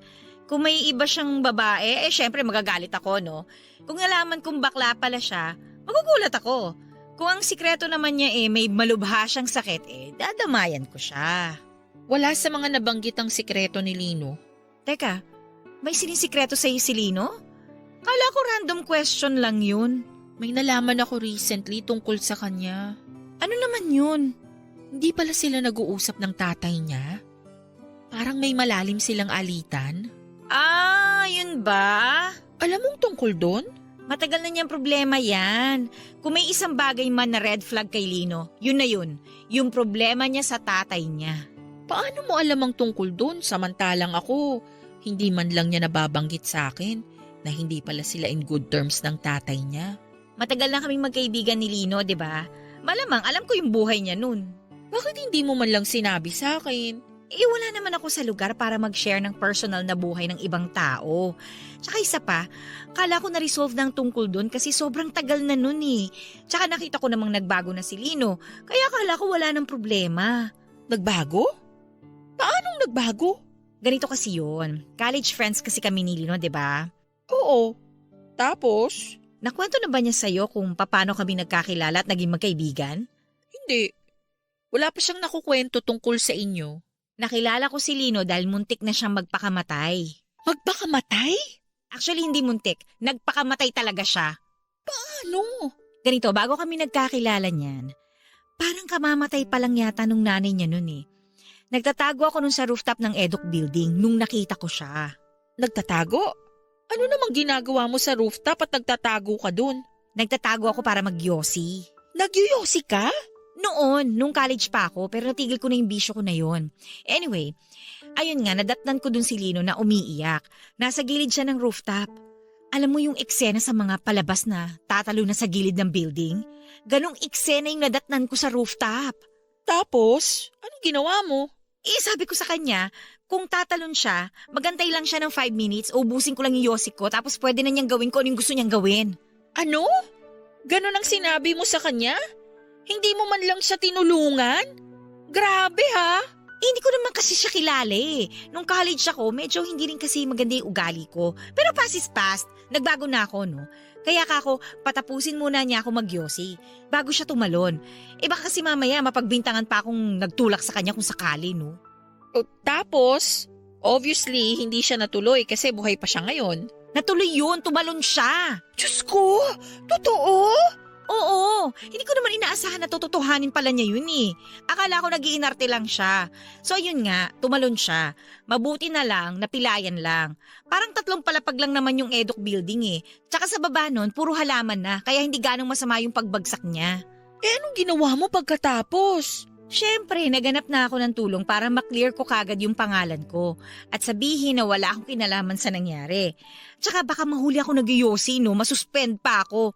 Kung may iba siyang babae, syempre magagalit ako, no? Kung nalaman kong bakla pala siya, magugulat ako. Kung ang sikreto naman niya may malubha siyang sakit, dadamayan ko siya. Wala sa mga nabanggit ang sikreto ni Lino. Teka, may sinisikreto sa'yo si Lino? Kala ko random question lang yun. May nalaman ako recently tungkol sa kanya. Ano naman yun? Hindi pala sila nag-uusap ng tatay niya? Parang may malalim silang alitan? Yun ba? Alam mong tungkol doon? Matagal na niyang problema yan. Kung may isang bagay man na red flag kay Lino, yun na yun. Yung problema niya sa tatay niya. Paano mo alam ang tungkol doon samantalang ako, hindi man lang niya nababanggit sa akin na hindi pala sila in good terms ng tatay niya? Matagal na kaming magkaibigan ni Lino, di ba? Malamang alam ko yung buhay niya nun. Bakit hindi mo man lang sinabi sa akin? Wala naman ako sa lugar para mag-share ng personal na buhay ng ibang tao. Tsaka isa pa, kala ko na-resolve ng tungkol doon kasi sobrang tagal na nun eh. Tsaka nakita ko namang nagbago na si Lino, kaya kala ko wala ng problema. Nagbago? Paanong nagbago? Ganito kasi yun. College friends kasi kami ni Lino, di ba? Oo. Tapos? Nakwento na ba niya sa'yo kung paano kami nagkakilala at naging magkaibigan? Hindi. Wala pa siyang nakukwento tungkol sa inyo. Nakilala ko si Lino dahil muntik na siyang magpakamatay. Magpakamatay? Actually, hindi muntik. Nagpakamatay talaga siya. Ano? Ganito, bago kami nagkakilala niyan, parang kamamatay pa lang yata nung nanay niya nun eh. Nagtatago ako nun sa rooftop ng Eduk Building nung nakita ko siya. Nagtatago? Ano namang ginagawa mo sa rooftop at nagtatago ka dun? Nagtatago ako para magyosi. Nagyuyosi ka? Noon, nung college pa ako, pero natigil ko na yung bisyo ko na yon. Anyway, ayun nga, nadatnan ko dun si Lino na umiiyak. Nasa gilid siya ng rooftop. Alam mo yung eksena sa mga palabas na tatalo na sa gilid ng building? Ganong eksena yung nadatnan ko sa rooftop. Tapos, anong ginawa mo? Sabi ko sa kanya, kung tatalon siya, magantay lang siya ng 5 minutes, ubusin ko lang yung yosi ko, tapos pwede na niyang gawin ko anong gusto niyang gawin. Ano? Ganon ang sinabi mo sa kanya? Hindi mo man lang siya tinulungan? Grabe ha? Hindi ko naman kasi siya kilala eh. Nung college ako, medyo hindi rin kasi maganda yung ugali ko. Pero past is past, nagbago na ako no. Kaya kako, patapusin muna niya ako magyosi bago siya tumalon. Baka kasi mamaya mapagbintangan pa akong nagtulak sa kanya kung sakali no. O, tapos, obviously hindi siya natuloy kasi buhay pa siya ngayon. Natuloy yun, tumalon siya. Diyos ko! Totoo? Oo, hindi ko naman inaasahan na tototohanin pala niya yun eh. Akala ko nag-iinarte lang siya. So ayun nga, tumalon siya. Mabuti na lang, napilayan lang. Parang 3 palapag lang naman yung Eduk Building eh. Tsaka sa baba nun, puro halaman na, kaya hindi ganong masama yung pagbagsak niya. Anong ginawa mo pagkatapos? Siyempre, naganap na ako ng tulong para maklear ko kagad yung pangalan ko at sabihin na wala akong kinalaman sa nangyari. Tsaka baka mahuli ako nag-yosi no, masuspend pa ako.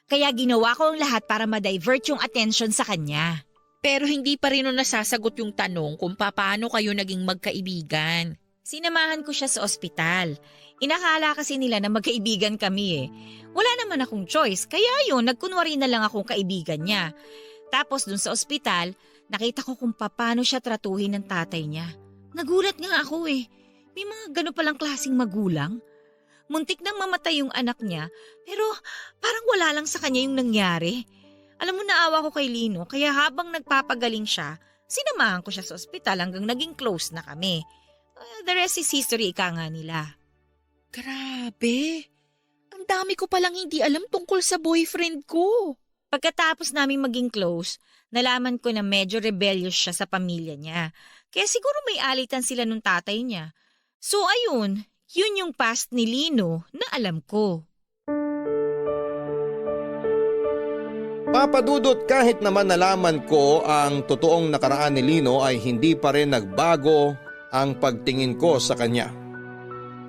Kaya ginawa ko ang lahat para ma-divert yung attention sa kanya. Pero hindi pa rin nasasagot yung tanong kung paano kayo naging magkaibigan. Sinamahan ko siya sa ospital. Inakala kasi nila na magkaibigan kami eh. Wala naman akong choice, kaya yun, nagkunwari na lang akong kaibigan niya. Tapos dun sa ospital, nakita ko kung paano siya tratuhin ng tatay niya. Nagulat nga ako eh. May mga gano'n palang klaseng magulang. Muntik nang mamatay yung anak niya, pero parang wala lang sa kanya yung nangyari. Alam mo, naawa ko kay Lino, kaya habang nagpapagaling siya, sinamahan ko siya sa ospital hanggang naging close na kami. The rest is history, ika nga nila. Grabe! Ang dami ko palang hindi alam tungkol sa boyfriend ko. Pagkatapos namin maging close, nalaman ko na medyo rebellious siya sa pamilya niya. Kaya siguro may alitan sila nung tatay niya. So ayun, yun yung past ni Lino na alam ko. Papadudot, kahit naman nalaman ko ang totoong nakaraan ni Lino ay hindi pa rin nagbago ang pagtingin ko sa kanya.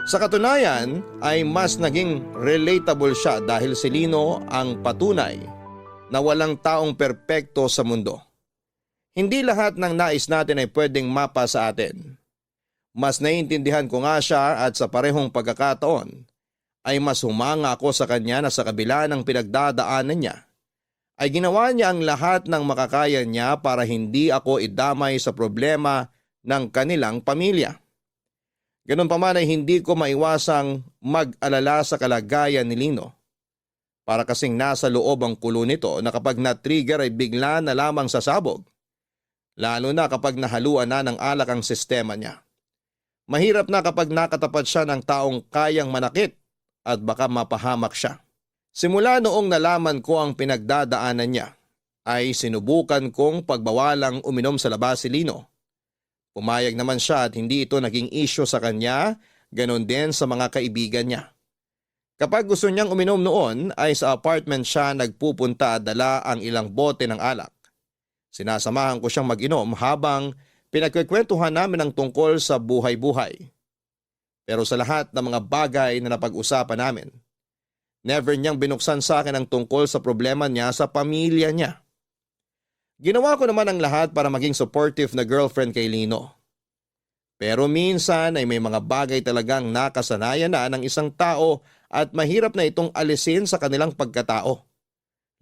Sa katunayan ay mas naging relatable siya dahil si Lino ang patunay na walang taong perpekto sa mundo. Hindi lahat ng nais natin ay pwedeng mapa sa atin. Mas naiintindihan ko nga siya at sa parehong pagkakataon ay mas humanga ako sa kanya na sa kabila ng pinagdadaanan niya ay ginawa niya ang lahat ng makakaya niya para hindi ako idamay sa problema ng kanilang pamilya. Ganun pa man ay hindi ko maiwasang mag-alala sa kalagayan ni Lino. Para kasing nasa loob ang kulo nito na kapag na-trigger ay bigla na lamang sasabog. Lalo na kapag nahaluan na ng alak ang sistema niya. Mahirap na kapag nakatapat siya ng taong kayang manakit at baka mapahamak siya. Simula noong nalaman ko ang pinagdadaanan niya, ay sinubukan kong pagbawalang uminom sa labas si Lino. Pumayag naman siya at hindi ito naging issue sa kanya, ganon din sa mga kaibigan niya. Kapag gusto niyang uminom noon ay sa apartment siya nagpupunta at dala ang ilang bote ng alak. Sinasamahan ko siyang mag-inom habang pinagkikwentuhan namin ang tungkol sa buhay-buhay. Pero sa lahat ng mga bagay na napag-usapan namin, never niyang binuksan sa akin ang tungkol sa problema niya sa pamilya niya. Ginawa ko naman ang lahat para maging supportive na girlfriend kay Lino. Pero minsan ay may mga bagay talagang nakasanayan na ng isang tao at mahirap na itong alisin sa kanilang pagkatao.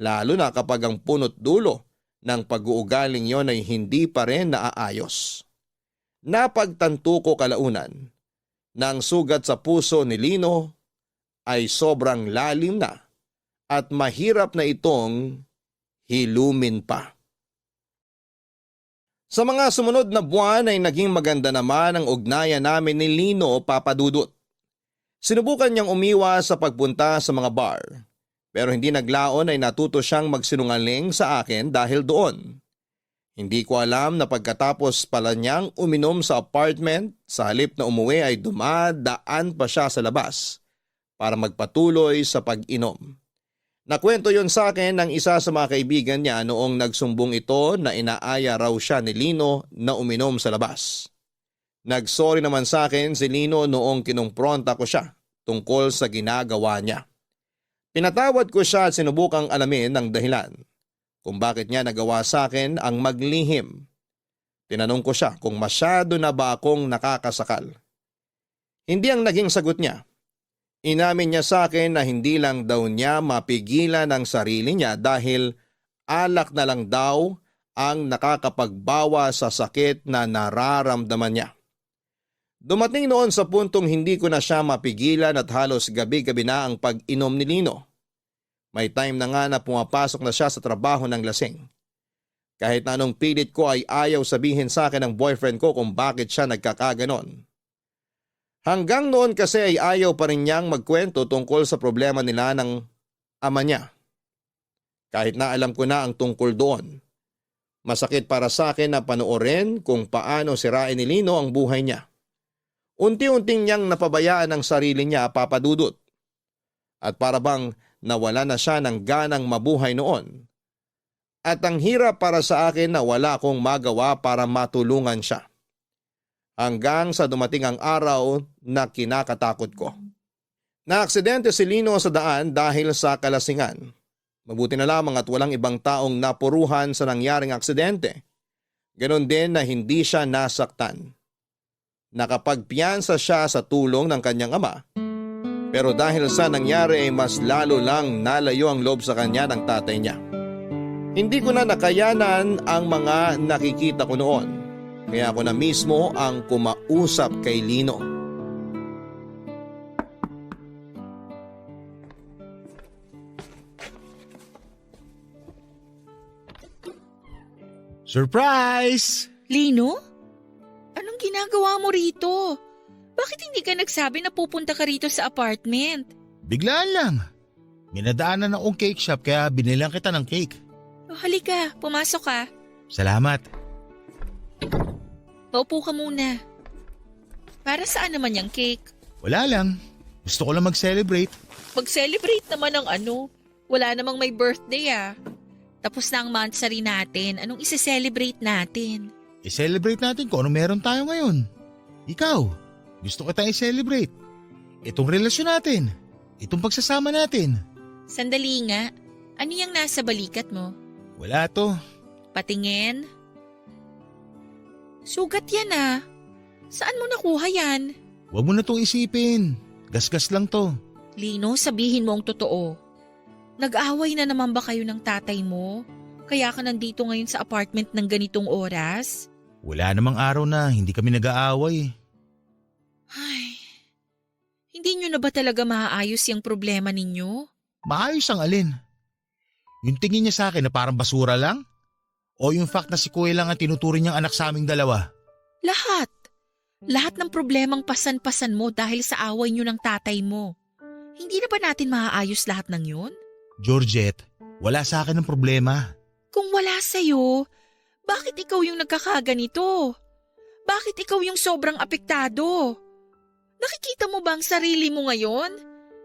Lalo na kapag ang punot dulo ng pag-uugaling yon ay hindi pa rin naaayos. Napagtanto ko kalaunan na ang sugat sa puso ni Lino ay sobrang lalim na at mahirap na itong hilumin pa. Sa mga sumunod na buwan ay naging maganda naman ang ugnayan namin ni Lino, Papadudot. Sinubukan niyang umiwas sa pagpunta sa mga bar, pero hindi naglaon ay natuto siyang magsinungaling sa akin dahil doon. Hindi ko alam na pagkatapos pala niyang uminom sa apartment, sa halip na umuwi ay dumadaan pa siya sa labas para magpatuloy sa pag-inom. Nakwento yon sa akin ng isa sa mga kaibigan niya noong nagsumbong ito na inaaya raw siya ni Lino na uminom sa labas. Nagsorry naman sa akin si Lino noong kinumpronta ko siya tungkol sa ginagawa niya. Pinatawad ko siya at sinubukang alamin ang dahilan kung bakit niya nagawa sa akin ang maglihim. Tinanong ko siya kung masyado na ba akong nakakasakal. Hindi ang naging sagot niya. Inamin niya sa akin na hindi lang daw niya mapigilan ang sarili niya dahil alak na lang daw ang nakakapagbawa sa sakit na nararamdaman niya. Dumating noon sa puntong hindi ko na siya mapigilan at halos gabi-gabi na ang pag-inom ni Lino. May time na nga na pumapasok na siya sa trabaho ng lasing. Kahit na anong pilit ko ay ayaw sabihin sa akin ng boyfriend ko kung bakit siya nagkakaganon. Hanggang noon kasi ay ayaw pa rin niyang magkwento tungkol sa problema nila ng ama niya. Kahit na alam ko na ang tungkol doon. Masakit para sa akin na panoorin kung paano sirain ni Lino ang buhay niya. Unti-unting niyang napabayaan ang sarili niya, Papadudot. At para bang nawala na siya ng ganang mabuhay noon. At ang hirap para sa akin na wala akong magawa para matulungan siya. Hanggang sa dumating ang araw na kinakatakot ko. Naaksidente si Lino sa daan dahil sa kalasingan. Mabuti na lamang at walang ibang taong napuruhan sa nangyaring aksidente. Ganon din na hindi siya nasaktan. Nakapagpiyansa siya sa tulong ng kanyang ama. Pero dahil sa nangyari ay mas lalo lang nalayo ang loob sa kanya ng tatay niya. Hindi ko na nakayanan ang mga nakikita ko noon. Kaya ako na mismo ang kumausap kay Lino. Surprise! Lino? Anong ginagawa mo rito? Bakit hindi ka nagsabi na pupunta ka rito sa apartment? Biglaan lang. Minadaanan akong cake shop kaya binilang kita ng cake. Oh, halika, pumasok ka. Salamat. Paupo ka muna. Para saan naman yung cake? Wala lang. Gusto ko lang mag-celebrate. Mag-celebrate naman ng ano. Wala namang may birthday ah. Tapos na ang monthsary natin. Anong isi-celebrate natin? I-celebrate natin kung ano meron tayo ngayon. Ikaw, gusto kita i-celebrate. Itong relasyon natin. Itong pagsasama natin. Sandali nga. Ano yung nasa balikat mo? Wala to. Patingin? Sugat yan ah. Saan mo nakuha yan? Huwag mo na itong isipin. Gasgas lang to. Lino, sabihin mo ang totoo. Nag-away na naman ba kayo ng tatay mo? Kaya ka nandito ngayon sa apartment ng ganitong oras? Wala namang araw na hindi kami nag-aaway. Ay, hindi nyo na ba talaga maaayos yung problema ninyo? Maayos ang alin. Yung tingin niya sa akin na parang basura lang? O yung fact na si Kuya lang ang tinuturing niyang anak sa aming dalawa? Lahat. Lahat ng problemang pasan-pasan mo dahil sa away nyo ng tatay mo. Hindi na ba natin maaayos lahat ng yun? Georgette, wala sa akin ang problema. Kung wala sa'yo, bakit ikaw yung nagkakaganito? Bakit ikaw yung sobrang apektado? Nakikita mo ba ang sarili mo ngayon?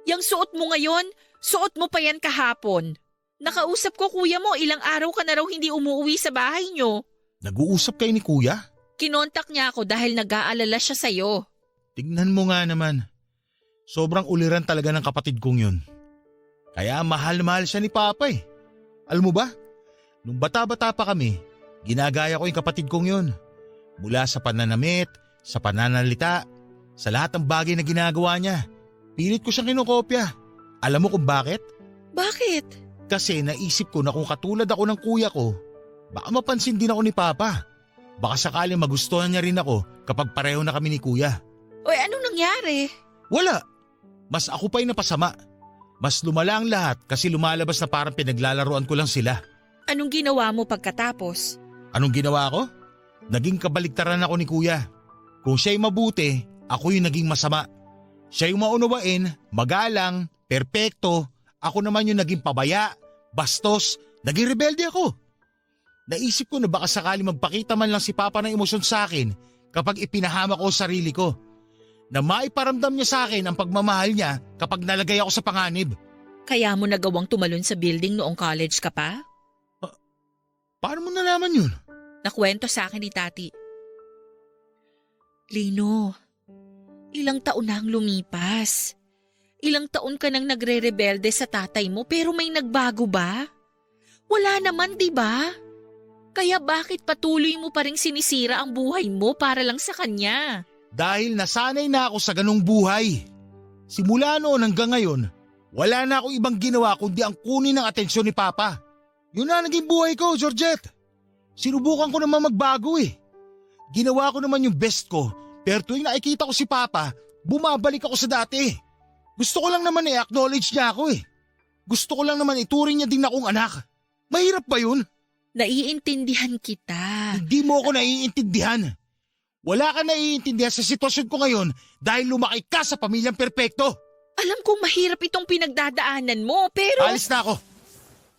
Yang suot mo ngayon, suot mo pa yan kahapon. Nakausap ko kuya mo, ilang araw ka na raw hindi umuwi sa bahay nyo. Nag-uusap kayo ni Kuya? Kinontak niya ako dahil nag-aalala siya sa'yo. Tignan mo nga naman. Sobrang uliran talaga ng kapatid kong yun. Kaya mahal na mahal siya ni Papa eh. Alam mo ba? Nung bata-bata pa kami, ginagaya ko yung kapatid kong yun. Mula sa pananamit, sa pananalita, sa lahat ng bagay na ginagawa niya. Pilit ko siyang kinokopya. Alam mo kung bakit? Bakit? Kasi naisip ko na kung katulad ako ng kuya ko, baka mapansin din ako ni Papa. Baka sakaling magustuhan niya rin ako kapag pareho na kami ni Kuya. Oy, anong nangyari? Wala. Mas ako pa'y napasama. Mas lumala ang lahat kasi lumalabas na parang pinaglalaroan ko lang sila. Anong ginawa mo pagkatapos? Anong ginawa ko? Naging kabaligtaran ako ni Kuya. Kung siya'y mabuti, ako yung naging masama. Siya yung maunawain, magalang, perpekto. Ako naman yung naging pabaya, bastos, naging rebelde ako. Naisip ko na baka sakali magpakita man lang si Papa ng emosyon sa akin kapag ipinahama ko ang sarili ko. Na maiparamdam niya sa akin ang pagmamahal niya kapag nalagay ako sa panganib. Kaya mo nagawang tumalon sa building noong college ka pa? Paano mo nalaman yun? Nakwento sa akin ni Tati. Lino, ilang taon na ang lumipas. Ilang taon ka nang nagre-rebelde sa tatay mo pero may nagbago ba? Wala naman, di ba? Kaya bakit patuloy mo pa ring sinisira ang buhay mo para lang sa kanya? Dahil nasanay na ako sa ganong buhay. Simula noon hanggang ngayon, wala na akong ibang ginawa kundi ang kunin ng atensyon ni Papa. Yun na naging buhay ko, Georgette. Sinubukan ko naman magbago eh. Ginawa ko naman yung best ko, pero tuwing nakikita ko si Papa, bumabalik ako sa dati. Gusto ko lang naman i-acknowledge niya ako eh. Gusto ko lang naman ituring niya din akong anak. Mahirap ba yun? Naiintindihan kita. Hindi mo ako naiintindihan. Wala ka naiintindihan sa sitwasyon ko ngayon dahil lumaki ka sa pamilyang perpekto. Alam kong mahirap itong pinagdadaanan mo, pero… Alis na ako.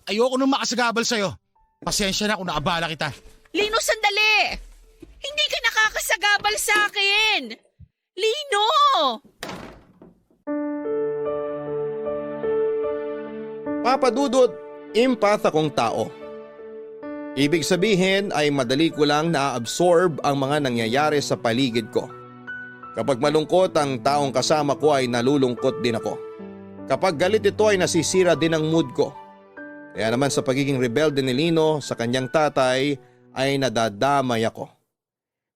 Ayoko nang makasagabal sa'yo. Pasensya na kung naabala kita. Lino, sandali! Hindi ka nakakasagabal sa akin! Lino! Papa Dudut, empath akong tao. Ibig sabihin ay madali ko lang na-absorb ang mga nangyayari sa paligid ko. Kapag malungkot ang taong kasama ko ay nalulungkot din ako. Kapag galit ito ay nasisira din ang mood ko. Kaya naman sa pagiging rebelde ni Lino sa kanyang tatay ay nadadamay ako.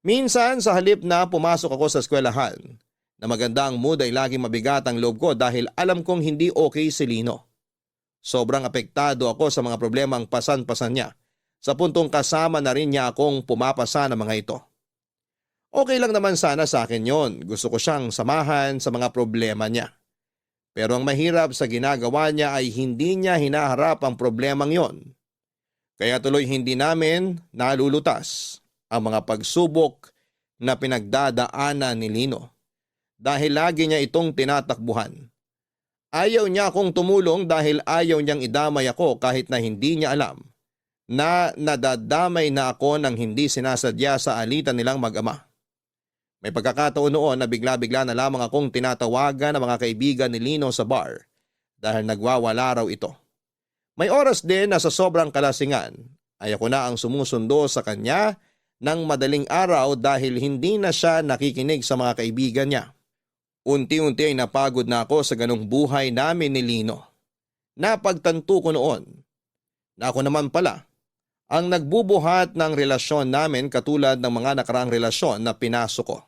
Minsan sa halip na pumasok ako sa eskwelahan, na maganda ang mood ay laging mabigat ang loob ko dahil alam kong hindi okay si Lino. Sobrang apektado ako sa mga problemang pasan-pasan niya. Sa puntong kasama na rin niya akong pumapasa ng mga ito. Okay lang naman sana sa akin yon. Gusto ko siyang samahan sa mga problema niya. Pero ang mahirap sa ginagawa niya ay hindi niya hinaharap ang problemang yon. Kaya tuloy hindi namin nalulutas ang mga pagsubok na pinagdadaanan ni Lino. Dahil lagi niya itong tinatakbuhan. Ayaw niya akong tumulong dahil ayaw niyang idamay ako kahit na hindi niya alam na nadadamay na ako nang hindi sinasadya sa alitan nilang mag-ama. May pagkakataon noon na bigla-bigla na lamang akong tinatawagan ng mga kaibigan ni Lino sa bar dahil nagwawala raw ito. May oras din na sa sobrang kalasingan ay ako na ang sumusundo sa kanya ng madaling araw dahil hindi na siya nakikinig sa mga kaibigan niya. Unti-unti ay napagod na ako sa ganong buhay namin ni Lino. Napagtanto ko noon na ako naman pala ang nagbubuhat ng relasyon namin katulad ng mga nakaraang relasyon na pinasok ko.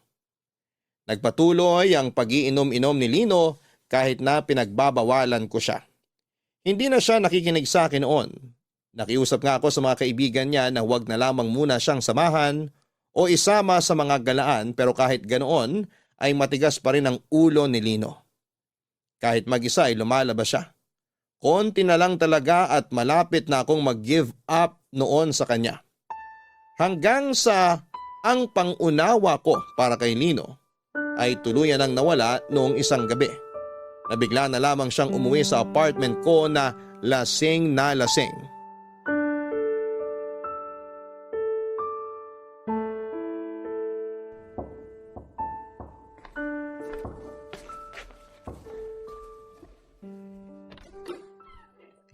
Nagpatuloy ang pag-iinom-inom ni Lino kahit na pinagbabawalan ko siya. Hindi na siya nakikinig sa akin noon. Nakiusap nga ako sa mga kaibigan niya na huwag na lamang muna siyang samahan o isama sa mga galaan pero kahit ganoon ay matigas pa rin ang ulo ni Lino. Kahit mag-isa ay lumalabas siya. Konti na lang talaga at malapit na akong mag-give up noon sa kanya. Hanggang sa ang pangunawa ko para kay Lino ay tuluyan ang nawala noong isang gabi. Nabigla na lamang siyang umuwi sa apartment ko na lasing na lasing.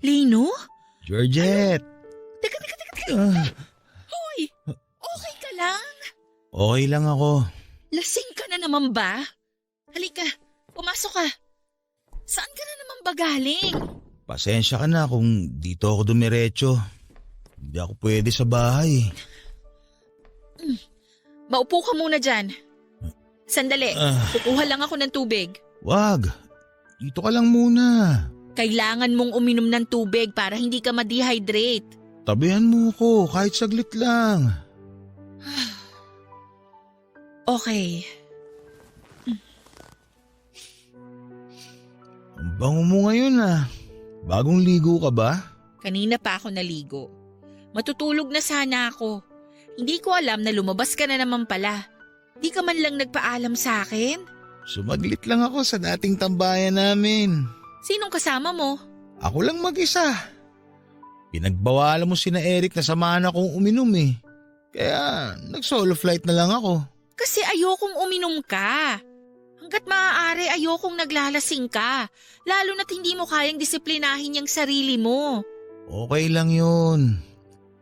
Lino? Georgette! Teka. Ah, Hoy! Okay ka lang? okay lang ako. Lasing ka na naman ba? Halika, pumasok ka. Saan ka na naman ba galing? Pasensya ka na kung dito ako dumiretso. Hindi ako pwede sa bahay. Maupo ka muna dyan. Sandali, kukuha lang ako ng tubig. Wag, dito ka lang muna. Kailangan mong uminom ng tubig para hindi ka ma-dehydrate. Tabihan mo ko kahit saglit lang. Okay. Ang bango mo ngayon ah. Bagong ligo ka ba? Kanina pa ako naligo. Matutulog na sana ako. Hindi ko alam na lumabas ka na naman pala. Di ka man lang nagpaalam sa akin? Sumaglit lang ako sa dating tambayan namin. Sinong kasama mo? Ako lang mag-isa. Pinagbawalan mo sina Eric na samahan akong uminom eh. Kaya nag-solo flight na lang ako. Kasi ayokong uminom ka. Hanggat maaari ayokong naglalasing ka. Lalo na't hindi mo kayang disiplinahin yung sarili mo. Okay lang yun.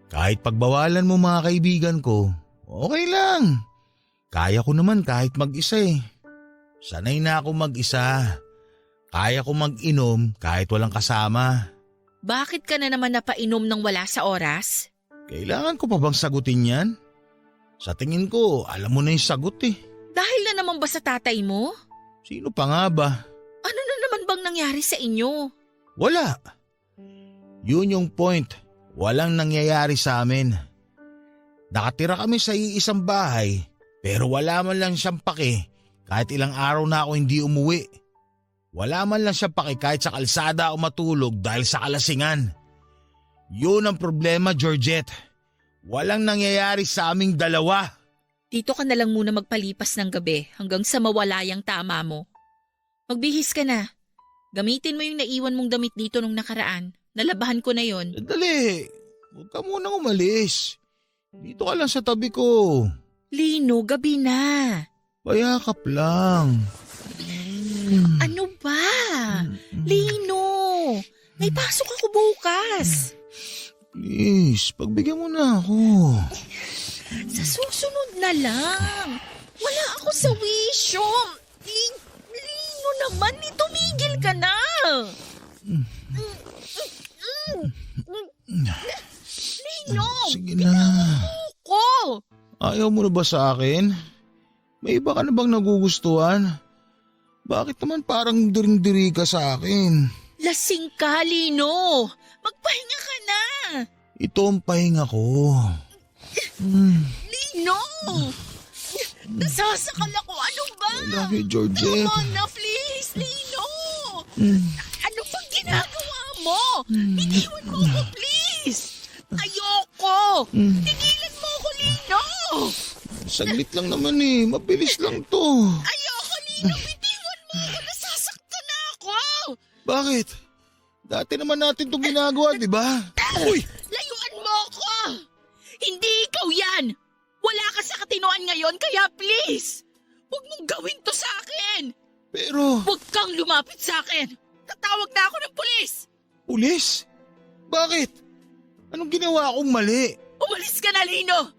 Kahit pagbawalan mo mga kaibigan ko, okay lang. Kaya ko naman kahit mag-isa eh. Sanay na ako mag-isa. Kaya ko mag-inom kahit walang kasama. Bakit ka na naman napainom ng wala sa oras? Kailangan ko pa bang sagutin yan? Sa tingin ko, alam mo na yung sagot eh. Dahil na naman ba sa tatay mo? Sino pa nga ba? Ano na naman bang nangyari sa inyo? Wala. Yun yung point. Walang nangyayari sa amin. Nakatira kami sa iisang bahay pero wala man lang siyang pake kahit ilang araw na ako hindi umuwi. Wala man lang siya pake kahit sa kalsada o matulog dahil sa kalasingan. Yun ang problema, Georgette. Walang nangyayari sa aming dalawa. Dito ka na lang muna magpalipas ng gabi hanggang sa mawala yung tama mo. Magbihis ka na. Gamitin mo yung naiwan mong damit dito nung nakaraan. Nalabahan ko na yon. Dali, huwag ka munang umalis. Dito ka lang sa tabi ko. Lino, gabi na. Payakap lang. Ano ba? Lino, may pasok ako bukas. Please, pagbigyan mo na ako. Sa susunod na lang. Wala ako sa wisyo. Lino naman, tumigil ka na. Lino, Sige na. ko. Ayaw mo na ba sa akin? May iba ka na bang nagugustuhan? Bakit naman parang diring-diri ka sa akin? Lasing ka, Lino. Magpahinga ka na. Ito ang pahinga ko. Lino! Nasasakal ako. Ano ba? I love you, Georgette. Tama na, please, Lino. Ano bang ginagawa mo? Iniwan mo ko, please. Ayoko. Tigilan mo ko, Lino. Saglit lang naman eh. Mabilis lang to. Ayoko, Lino. Bitiwan mo ako. Nasasaktan na ako. Bakit? Dati naman natin itong ginagawa, di ba? Uy! Layuan mo ako. Hindi ikaw yan. Wala ka sa katinoan ngayon, kaya please. Huwag mong gawin to sa akin. Pero, Huwag kang lumapit sa akin. Tatawag na ako ng pulis. pulis? Bakit? Anong ginawa akong mali? Umalis ka na, Lino!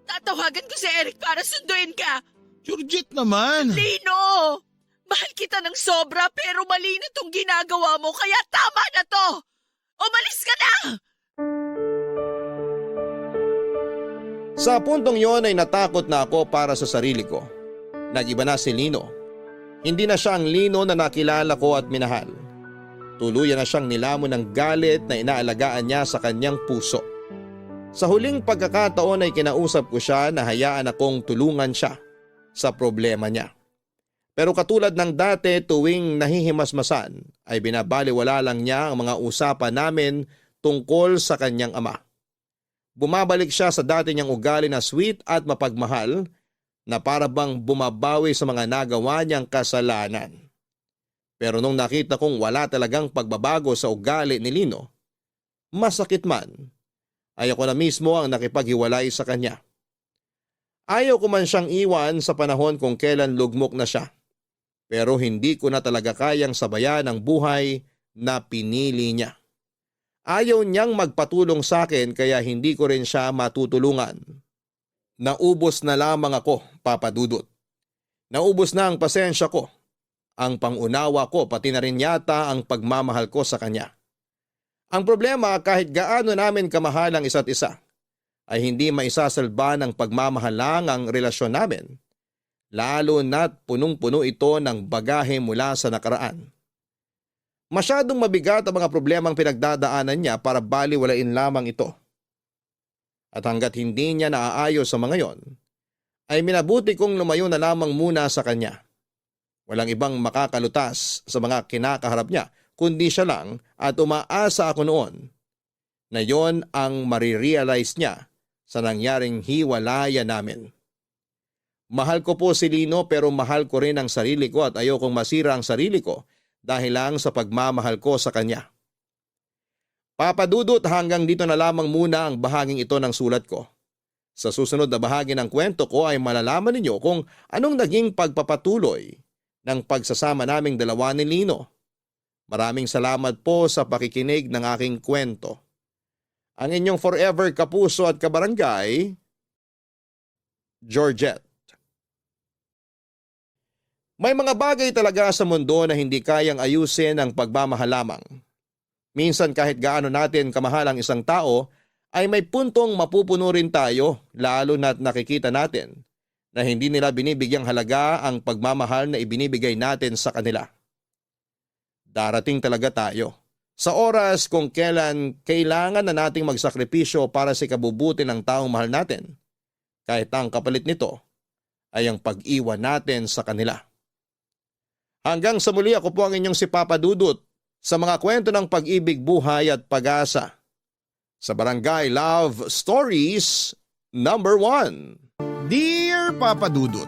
Tatawagan ko si Eric para sunduin ka! Georgette naman. Lino! Mahal kita ng sobra pero mali na tong ginagawa mo kaya tama na to! Umalis ka na! Sa puntong yon ay natakot na ako para sa sarili ko. Nag-iba na si Lino. Hindi na siya ang Lino na nakilala ko at minahal. Tuluyan na siyang nilamon ng galit na inaalagaan niya sa kanyang puso. Sa huling pagkakataon ay kinausap ko siya na hayaan akong tulungan siya sa problema niya. Pero katulad ng dati tuwing nahihimasmasan ay binabaliwala lang niya ang mga usapan namin tungkol sa kanyang ama. Bumabalik siya sa dati niyang ugali na sweet at mapagmahal na para bang bumabawi sa mga nagawa niyang kasalanan. Pero nung nakita kong wala talagang pagbabago sa ugali ni Lino, masakit man, ay ako na mismo ang nakipaghiwalay sa kanya. Ayaw ko man siyang iwan sa panahon kung kailan lugmok na siya. Pero hindi ko na talaga kayang sabayan ang buhay na pinili niya. Ayaw niyang magpatulong sa akin kaya hindi ko rin siya matutulungan. Naubos na lamang ako, Papa Dudut. Naubos na ang pasensya ko, ang pangunawa ko pati na rin yata ang pagmamahal ko sa kanya. Ang problema kahit gaano namin kamahal ang isa't isa, ay hindi maisasalba ng pagmamahal lang ang relasyon namin. Lalo na't punong-puno ito ng bagahe mula sa nakaraan. Masyadong mabigat ang mga problemang pinagdadaanan niya para baliwalain lamang ito. At hanggat hindi niya naaayos sa mga yon, ay minabuti kong lumayo na lamang muna sa kanya. Walang ibang makakalutas sa mga kinakaharap niya, kundi siya lang at umaasa ako noon na yon ang marirealize niya sa nangyaring hiwalayan namin. Mahal ko po si Lino pero mahal ko rin ang sarili ko at ayokong masira ang sarili ko dahil lang sa pagmamahal ko sa kanya. Papa Dudut, hanggang dito na lamang muna ang bahaging ito ng sulat ko. Sa susunod na bahagi ng kwento ko ay malalaman ninyo kung anong naging pagpapatuloy ng pagsasama naming dalawa ni Lino. Maraming salamat po sa pakikinig ng aking kwento. Ang inyong forever kapuso at kabarangay, Georgette. May mga bagay talaga sa mundo na hindi kayang ayusin ang pagmamahal lamang. Minsan kahit gaano natin kamahal ang isang tao, ay may puntong mapupuno rin tayo lalo na't nakikita natin na hindi nila binibigyang halaga ang pagmamahal na ibinibigay natin sa kanila. Darating talaga tayo sa oras kung kailan kailangan na nating magsakripisyo para sa ikabubuti ng taong mahal natin, kahit ang kapalit nito ay ang pag-iwan natin sa kanila. Hanggang sa muli, ako po ang inyong si Papa Dudut sa mga kwento ng pag-ibig, buhay at pag-asa sa Barangay Love Stories number 1. Dear Papa Dudut,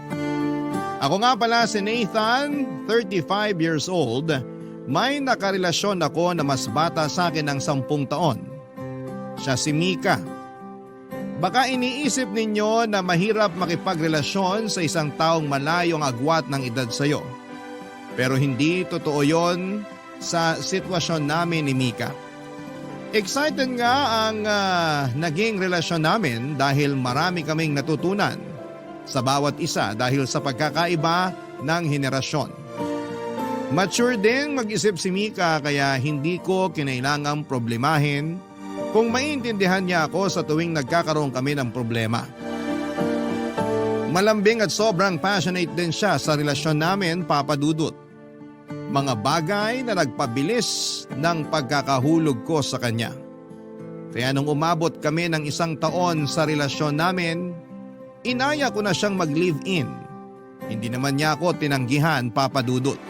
ako nga pala si Nathan, 35 years old. May nakarelasyon ako na mas bata sa akin ng 10 taon. Siya si Mika. Baka iniisip ninyo na mahirap makipagrelasyon sa isang taong malayo ang agwat ng edad sa'yo. Pero hindi totoo yon sa sitwasyon namin ni Mika. Excited nga ang naging relasyon namin dahil marami kaming natutunan sa bawat isa dahil sa pagkakaiba ng henerasyon. Mature din mag-isip si Mika kaya hindi ko kinailangang problemahin kung maintindihan niya ako sa tuwing nagkakaroon kami ng problema. Malambing at sobrang passionate din siya sa relasyon namin, Papa Dudut. Mga bagay na nagpabilis ng pagkakahulog ko sa kanya. Kaya nung umabot kami ng 1 taon sa relasyon namin, inaya ko na siyang mag-live-in. Hindi naman niya ako tinanggihan, Papa Dudut.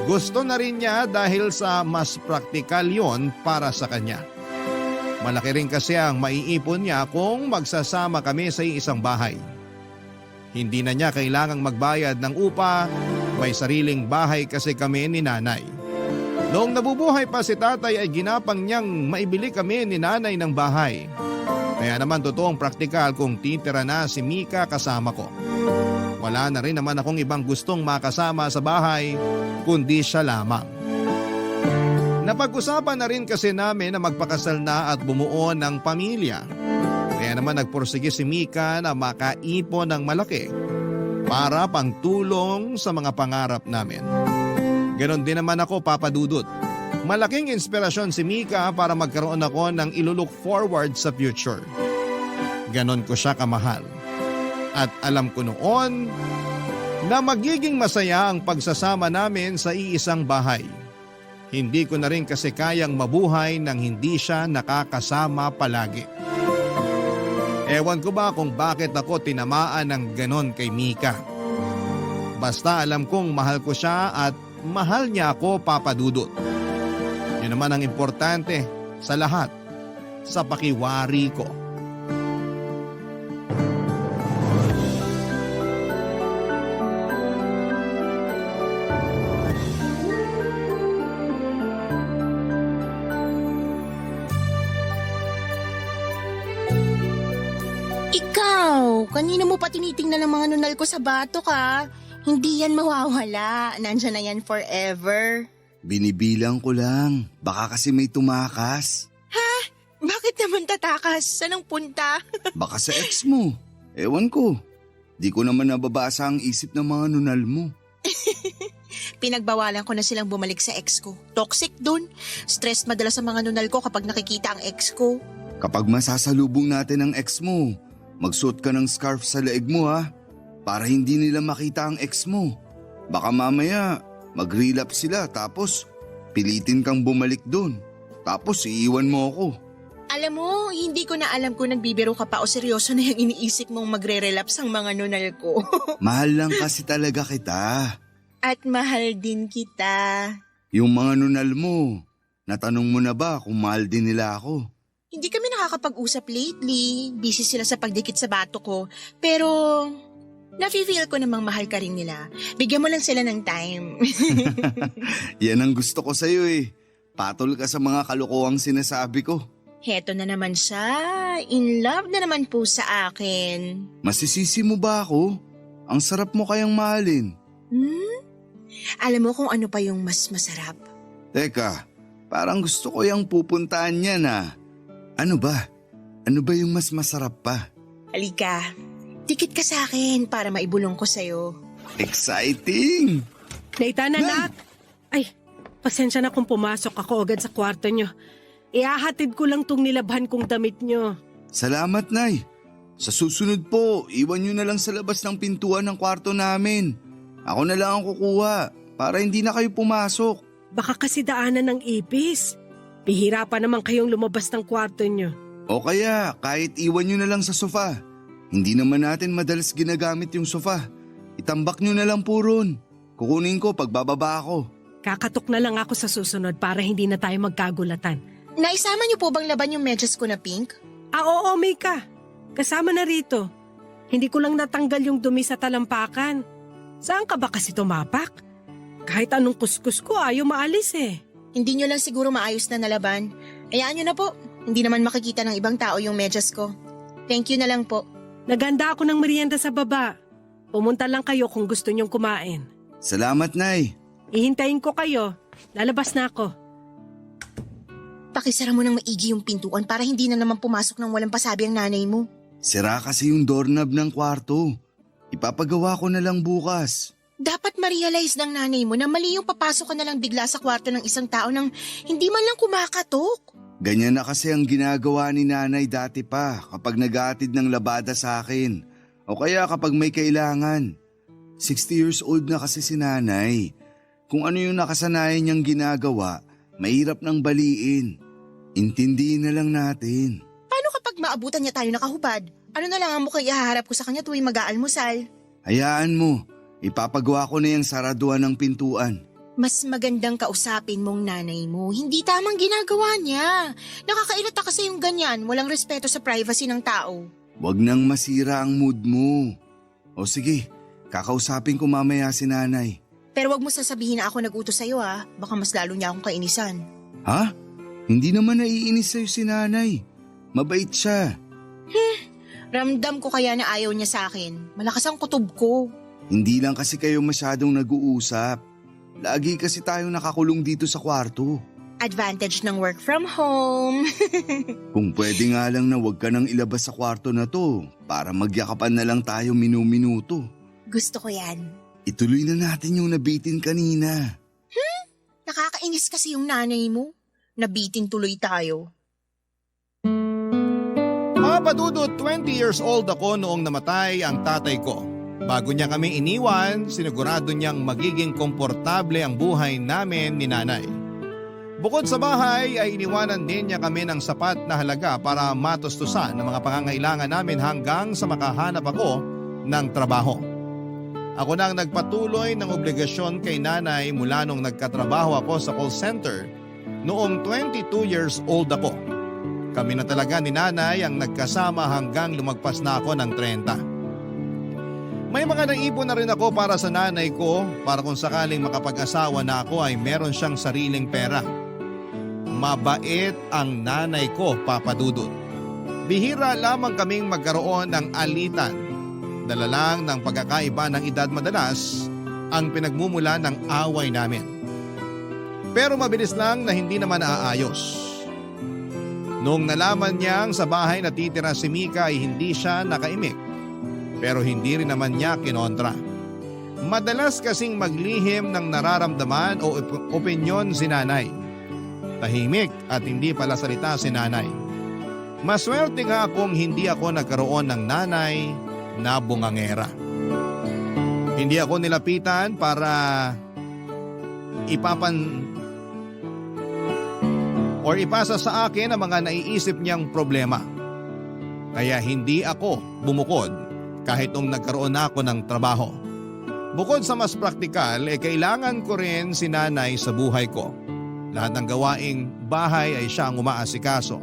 Gusto na rin niya dahil sa mas praktikal yon para sa kanya. Malaki rin kasi ang maiipon niya kung magsasama kami sa isang bahay. Hindi na niya kailangang magbayad ng upa, may sariling bahay kasi kami ni nanay. Noong nabubuhay pa si tatay ay ginapang niyang maibili kami ni nanay ng bahay. Kaya naman totoong praktikal kung titira na si Mika kasama ko. Wala na rin naman akong ibang gustong makasama sa bahay kundi siya lamang. Napag-usapan na rin kasi namin na magpakasal na at bumuo ng pamilya. Kaya naman nagpursige si Mika na makaipon ng malaki para pangtulong sa mga pangarap namin. Ganon din naman ako, Papa Dudut. Malaking inspirasyon si Mika para magkaroon ako ng ilulook forward sa future. Ganon ko siya kamahal. At alam ko noon na magiging masaya ang pagsasama namin sa iisang bahay. Hindi ko na rin kasi kayang mabuhay nang hindi siya nakakasama palagi. Ewan ko ba kung bakit ako tinamaan ng ganon kay Mika. Basta alam kong mahal ko siya at mahal niya ako, Papa Dudut. Yun naman ang importante sa lahat, sa pakiwari ko. Ikaw, kanina mo pa tinitingnan ang mga nunal ko sa batok ha. Hindi yan mawawala. Nandyan na yan forever. Binibilang ko lang. Baka kasi may tumakas. Bakit naman tatakas? Saan ang punta? Baka sa ex mo. Ewan ko. Di ko naman nababasa ang isip ng mga nunal mo. Pinagbawalan ko na silang bumalik sa ex ko. Toxic dun. Stressed madalas ang mga nunal ko kapag nakikita ang ex ko. Kapag masasalubong natin ang ex mo, magsuot ka ng scarf sa leeg mo ha. Para hindi nila makita ang ex mo. Baka mamaya mag-relapse sila tapos pilitin kang bumalik dun. Tapos iiwan mo ako. Alam mo, hindi ko na alam kung nagbibiro ka pa o seryoso na yung iniisip mong magre-relapse ang mga nunal ko. Mahal lang kasi talaga kita. At mahal din kita. Yung mga nunal mo, natanong mo na ba kung mahal din nila ako? Hindi kami nakakapag-usap lately. Busy sila sa pagdikit sa bato ko. Pero nafe-feel ko namang mahal ka rin nila. Bigyan mo lang sila ng time. Yan ang gusto ko sa'yo eh. Patol ka sa mga kalokohang sinasabi ko. Heto na naman siya. In love na naman po sa akin. Masisisi mo ba ako? Ang sarap mo kayang mahalin. Alam mo kung ano pa yung mas masarap? Teka, parang gusto ko yung pupuntahan niya na. Ano ba? Ano ba yung mas masarap pa? Halika, dikit ka sa akin para maibulong ko sa'yo. Exciting! Naitana, anak! Ay, pasensya na kung pumasok ako agad sa kwarto nyo. Ihahatid ko lang tong nilabhan kong damit nyo. Salamat, Nay. Sa susunod po, iwan niyo na lang sa labas ng pintuan ng kwarto namin. Ako na lang ang kukuha para hindi na kayo pumasok. Baka kasi daanan ng ipis. Bihira pa naman kayong lumabas ng kwarto nyo. O kaya, kahit iwan niyo na lang sa sofa. Hindi naman natin madalas ginagamit yung sofa. Itambak niyo na lang po ron. Kukunin ko pagbababa ako. Kakatok na lang ako sa susunod para hindi na tayo magkagulatan. Naisama niyo po bang laban yung medyas ko na pink? Oo, Mika. Kasama na rito. Hindi ko lang natanggal yung dumi sa talampakan. Saan ka ba kasi tumapak? Kahit anong kuskus ko, ayaw maalis eh. Hindi niyo lang siguro maayos na nalaban. Hayaan niyo na po. Hindi naman makikita ng ibang tao yung medyas ko. Thank you na lang po. Naganda ako ng merienda sa baba. Pumunta lang kayo kung gusto nyong kumain. Salamat, Nay. Ihintayin ko kayo. Lalabas na ako. Pakisara mo ng maigi yung pintuan para hindi na naman pumasok ng walang pasabi ang nanay mo. Sira kasi yung doorknob ng kwarto. Ipapagawa ko na lang bukas. Dapat ma-realize ng nanay mo na mali yung papasok ka na lang bigla sa kwarto ng isang tao nang hindi man lang kumakatok. Ganyan na kasi ang ginagawa ni nanay dati pa kapag nag-aatid ng labada sa akin. O kaya kapag may kailangan. 60 years old na kasi si nanay. Kung ano yung nakasanayan niyang ginagawa, mahirap nang baliin. Intindihin na lang natin. Paano kapag maabutan niya tayo nakahubad? Ano na lang ang mukhang ihaharap ko sa kanya tuwing mag-aalmusal? Hayaan mo, ipapagawa ko na yung saraduan ng pintuan. Mas magandang kausapin mong nanay mo. Hindi tamang ginagawa niya. Nakakairita kasi yung ganyan. Walang respeto sa privacy ng tao. Huwag nang masira ang mood mo. O sige, kakausapin ko mamaya si nanay. Pero wag mo sasabihin na ako nag-utos sa'yo ha. Baka mas lalo niya akong kainisan. Ha? Hindi naman naiinis sa'yo si nanay. Mabait siya. Ramdam ko kaya na ayaw niya sa akin. Malakas ang kutob ko. Hindi lang kasi kayo masyadong nag-uusap. Lagi kasi tayong nakakulong dito sa kwarto. Advantage ng work from home. Kung pwede nga lang na wag ka nang ilabas sa kwarto na to para magyakapan na lang tayo minu-minuto. Gusto ko yan. Ituloy na natin yung nabitin kanina. Nakakainis kasi yung nanay mo. Nabitin tuloy tayo. Papa Dudut, 20 years old ako noong namatay ang tatay ko. Bago niya kami iniwan, sinigurado niyang magiging komportable ang buhay namin ni nanay. Bukod sa bahay ay iniwanan din niya kami ng sapat na halaga para matustusan ang mga pangangailangan namin hanggang sa makahanap ako ng trabaho. Ako na ang nagpatuloy ng obligasyon kay nanay mula nung nagkatrabaho ako sa call center noong 22 years old ako. Kami na talaga ni nanay ang nagkasama hanggang lumagpas na ako ng 30. May mga naipon na rin ako para sa nanay ko para kung sakaling makapag-asawa na ako ay meron siyang sariling pera. Mabait ang nanay ko, Papa Dudut. Bihira lamang kaming magkaroon ng alitan. Dala lang ng pagkakaiba ng edad madalas ang pinagmumula ng away namin. Pero mabilis lang na hindi naman aayos. Noong nalaman niyang sa bahay natitira si Mika ay hindi siya nakaimik. Pero hindi rin naman niya kinontra. Madalas kasing maglihim ng nararamdaman o opinyon si nanay. Tahimik at hindi pala salita si nanay. Maswerte nga akong hindi ako nagkaroon ng nanay na bungangera. Hindi ako nilapitan para ipasa sa akin ang mga naiisip niyang problema. Kaya hindi ako bumukod kahit nung nagkaroon ako ng trabaho. Bukod sa mas praktikal, kailangan ko rin si nanay sa buhay ko. Lahat ng gawaing bahay ay siya ang umaasikaso.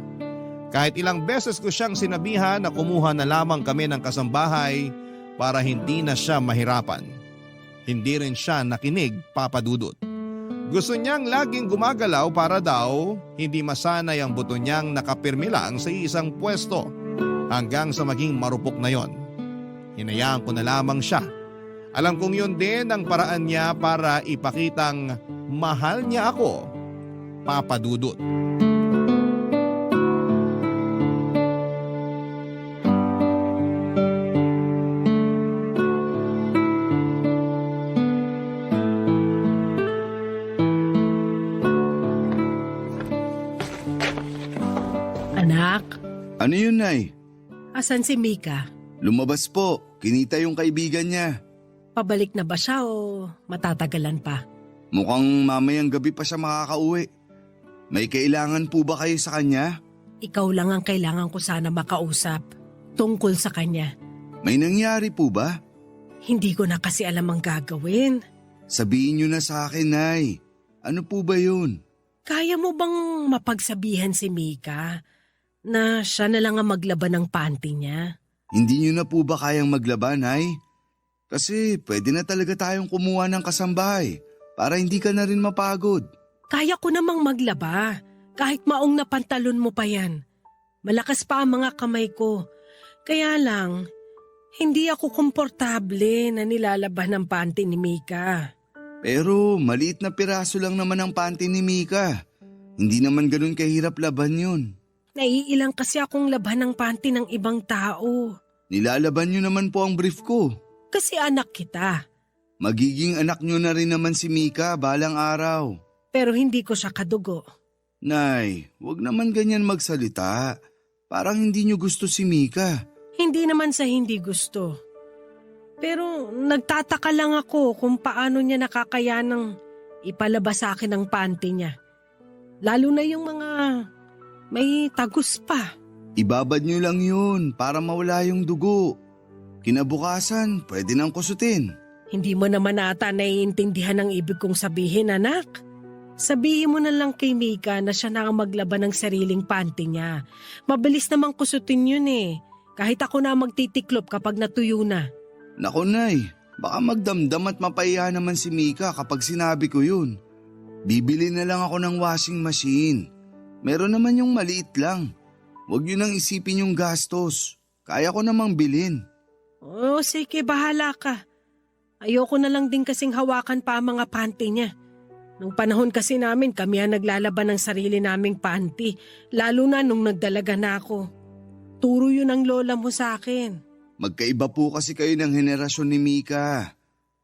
Kahit ilang beses ko siyang sinabihan na kumuha na lamang kami ng kasambahay para hindi na siya mahirapan. Hindi rin siya nakinig, Papa Dudut. Gusto niyang laging gumagalaw para daw hindi masanay ang buto niyang nakapirmi lang sa isang pwesto hanggang sa maging marupok na yon. Hinayaan ko na lamang siya. Alam kong yun din ang paraan niya para ipakitang mahal niya ako, Papa Dudut. Anak, Ano yun, Nay? asan si Mika? Lumabas po. Kinita yung kaibigan niya. Pabalik na ba siya o matatagalan pa? Mukhang mamayang gabi pa siya makakauwi. May kailangan po ba kayo sa kanya? Ikaw lang ang kailangan ko sana makausap tungkol sa kanya. May nangyari po ba? Hindi ko na kasi alam ang gagawin. Sabihin niyo na sa akin, Nay. Ano po ba yun? Kaya mo bang mapagsabihan si Mika na siya na lang ang maglaban ng panty niya? Hindi niyo na po ba kayang maglaban, Nay? Kasi pwede na talaga tayong kumuha ng kasambahay para hindi ka na rin mapagod. Kaya ko namang maglaba kahit maong na pantalon mo pa yan. Malakas pa ang mga kamay ko. Kaya lang, hindi ako komportable na nilalaban ng panty ni Mika. Pero maliit na piraso lang naman ang panty ni Mika. Hindi naman ganun kahirap laban yun. Naiilang kasi akong laban ng panty ng ibang tao. Nilalaban niyo naman po ang brief ko. Kasi anak kita. Magiging anak niyo na rin naman si Mika balang araw. Pero hindi ko siya kadugo. Nay, wag naman ganyan magsalita. Parang hindi niyo gusto si Mika. Hindi naman sa hindi gusto. Pero nagtataka lang ako kung paano niya nakakayanang ipalabas sa akin ang panty niya. Lalo na yung mga may tagus pa. Ibabad niyo lang yun para mawala yung dugo. Kinabukasan, pwede nang kusutin. Hindi mo naman ata naiintindihan ang ibig kong sabihin, anak. Sabihin mo na lang kay Mika na siya na ang maglaban ng sariling panty niya. Mabilis namang kusutin yun eh. Kahit ako na magtitiklop kapag natuyo na. Naku, Nay, baka magdamdam at mapahiya naman si Mika kapag sinabi ko yun. Bibili na lang ako ng washing machine. Meron naman yung maliit lang. Huwag yun nang isipin yung gastos. Kaya ko namang bilhin. Oh, sige, bahala ka. Ayoko na lang din kasing hawakan pa ang mga panty niya. Nung panahon kasi namin, kami ang naglalaban ng sarili naming panty, lalo na nung nagdalaga na ako. Turo yun ang lola mo sa akin. Magkaiba po kasi kayo ng henerasyon ni Mika.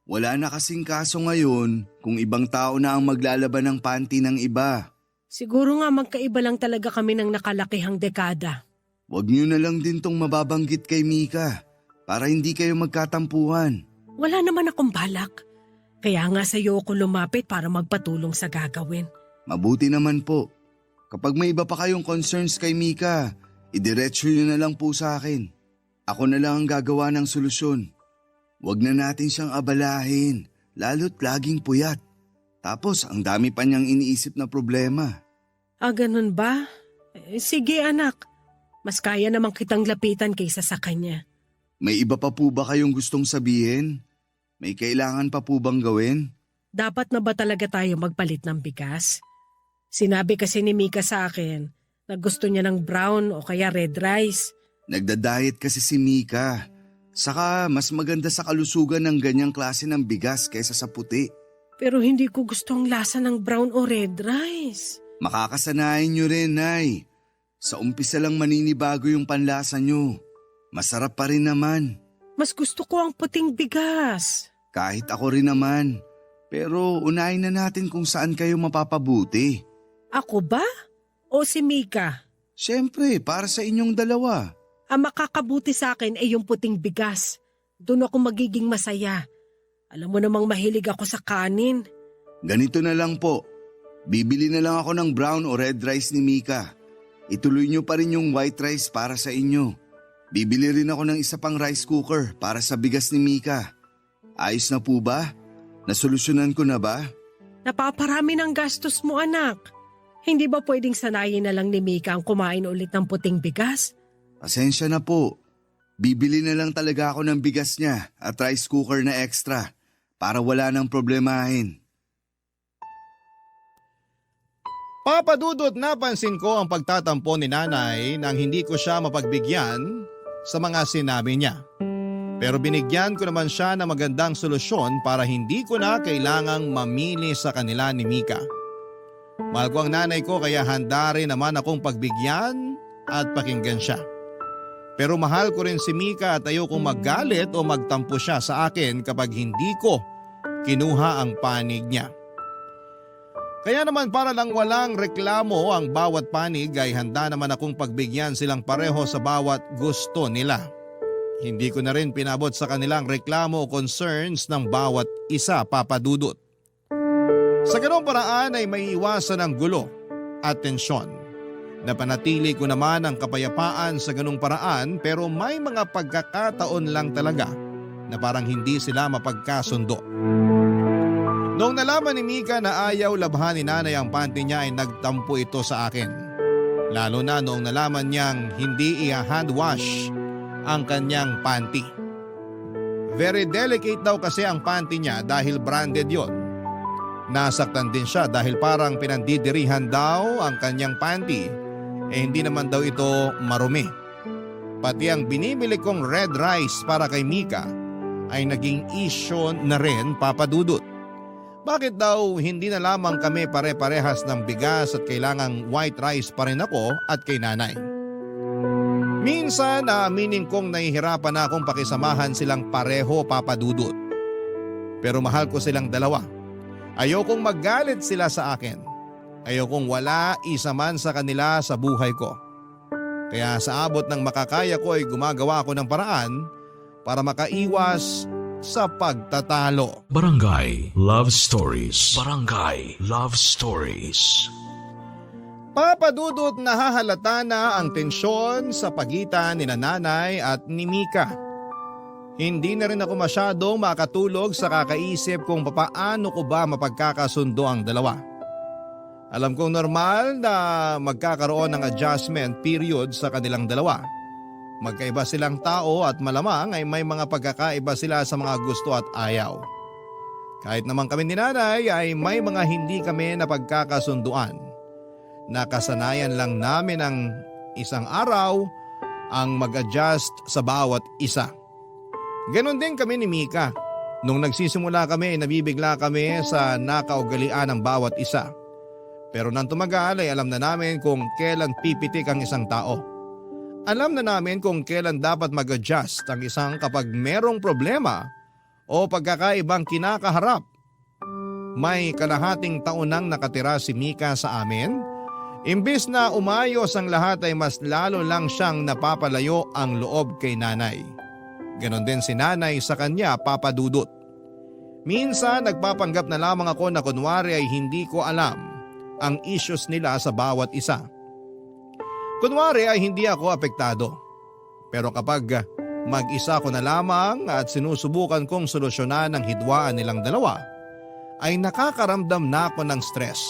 Wala na kasing kaso ngayon kung ibang tao na ang maglalaban ng panty ng iba. Siguro nga magkaiba lang talaga kami ng nakalakihang dekada. Huwag niyo na lang din tong mababanggit kay Mika para hindi kayo magkatampuhan. Wala naman akong balak. Kaya nga sa'yo ako lumapit para magpatulong sa gagawin. Mabuti naman po. Kapag may iba pa kayong concerns kay Mika, idiretso niyo na lang po sa akin. Ako na lang ang gagawa ng solusyon. Huwag na natin siyang abalahin, lalo't laging puyat. Tapos ang dami pa niyang iniisip na problema. Ganun ba? Sige anak. Mas kaya namang kitang lapitan kaysa sa kanya. May iba pa po ba kayong gustong sabihin? May kailangan pa po bang gawin? Dapat na ba talaga tayo magpalit ng bigas? Sinabi kasi ni Mika sa akin na gusto niya ng brown o kaya red rice. Nagda-diet kasi si Mika. Saka mas maganda sa kalusugan ng ganyang klase ng bigas kaysa sa puti. Pero hindi ko gusto ang lasa ng brown o red rice. Makakasanayan nyo rin, Nay. Sa umpisa lang maninibago yung panlasa nyo. Masarap pa rin naman. Mas gusto ko ang puting bigas. Kahit ako rin naman. Pero unahin na natin kung saan kayo mapapabuti. Ako ba? O si Mika? Siyempre, para sa inyong dalawa. Ang makakabuti sa akin ay yung puting bigas. Doon ako magiging masaya. Alam mo namang mahilig ako sa kanin. Ganito na lang po. Bibili na lang ako ng brown o red rice ni Mika. Ituloy nyo pa rin yung white rice para sa inyo. Bibili rin ako ng isa pang rice cooker para sa bigas ni Mika. Ayos na po ba? Nasolusyonan ko na ba? Napaparami ng gastos mo anak. Hindi ba pwedeng sanayin na lang ni Mika ang kumain ulit ng puting bigas? Pasensya na po. Bibili na lang talaga ako ng bigas niya at rice cooker na extra para wala nang problemahin. Papadudot napansin ko ang pagtatampo ni nanay nang hindi ko siya mapagbigyan sa mga sinabi niya. Pero binigyan ko naman siya ng magandang solusyon para hindi ko na kailangang mamili sa kanila ni Mika. Mahal ko ang nanay ko kaya handa rin naman akong pagbigyan at pakinggan siya. Pero mahal ko rin si Mika at ayokong magalit o magtampo siya sa akin kapag hindi ko kinuha ang panig niya. Kaya naman para lang walang reklamo ang bawat panig ay handa naman akong pagbigyan silang pareho sa bawat gusto nila. Hindi ko na rin pinabot sa kanilang reklamo o concerns ng bawat isa, papadudot. Sa ganong paraan ay may iwasan ng gulo at tensyon. Napanatili ko naman ang kapayapaan sa ganong paraan pero may mga pagkakataon lang talaga na parang hindi sila mapagkasundo. Noong nalaman ni Mika na ayaw labhan ni nanay ang panty niya ay nagtampo ito sa akin. Lalo na noong nalaman niyang hindi i-hand wash ang kanyang panty. Very delicate daw kasi ang panty niya dahil branded yon. Nasaktan din siya dahil parang pinandidirihan daw ang kanyang panty hindi naman daw ito marumi. Pati ang binibili kong red rice para kay Mika ay naging issue na rin, papadudot. Bakit daw hindi na lamang kami pare-parehas ng bigas at kailangang white rice pa rin ako at kay nanay? Minsan naaminin kong nahihirapan na akong pakisamahan silang pareho, papadudot. Pero mahal ko silang dalawa. Ayokong magalit sila sa akin. Ayokong wala isa man sa kanila sa buhay ko. Kaya sa abot ng makakaya ko ay gumagawa ako ng paraan para makaiwas sa pagtatalo. Barangay Love Stories. Barangay Love Stories. Papadudot nahahalata na ang tensyon sa pagitan ni nanay at ni Mika. Hindi na rin ako masyadong makatulog sa kakaisip kung papaano ko ba mapagkakasundo ang dalawa. Alam kong normal na magkakaroon ng adjustment period sa kanilang dalawa. Magkaiba silang tao at malamang ay may mga pagkakaiba sila sa mga gusto at ayaw. Kahit naman kami ni nanay ay may mga hindi kami napagkakasunduan. Nakasanayan lang namin ang isang araw ang mag-adjust sa bawat isa. Ganon din kami ni Mika. Nung nagsisimula kami, nabibigla kami sa nakaugalian ng bawat isa. Pero nang tumagal ay alam na namin kung kailan pipitik ang isang tao. Alam na namin kung kailan dapat mag-adjust ang isang kapag merong problema o pagkakaibang kinakaharap. May kalahating taon nang nakatira si Mika sa amin. Imbis na umayos ang lahat ay mas lalo lang siyang napapalayo ang loob kay nanay. Ganon din si nanay sa kanya, Papa Dudut. Minsan nagpapanggap na lamang ako na kunwari ay hindi ko alam ang issues nila sa bawat isa. Kunwari ay hindi ako apektado. Pero kapag mag-isa ko na lamang at sinusubukan kong solusyonan ang hidwaan nilang dalawa, ay nakakaramdam na ako ng stress.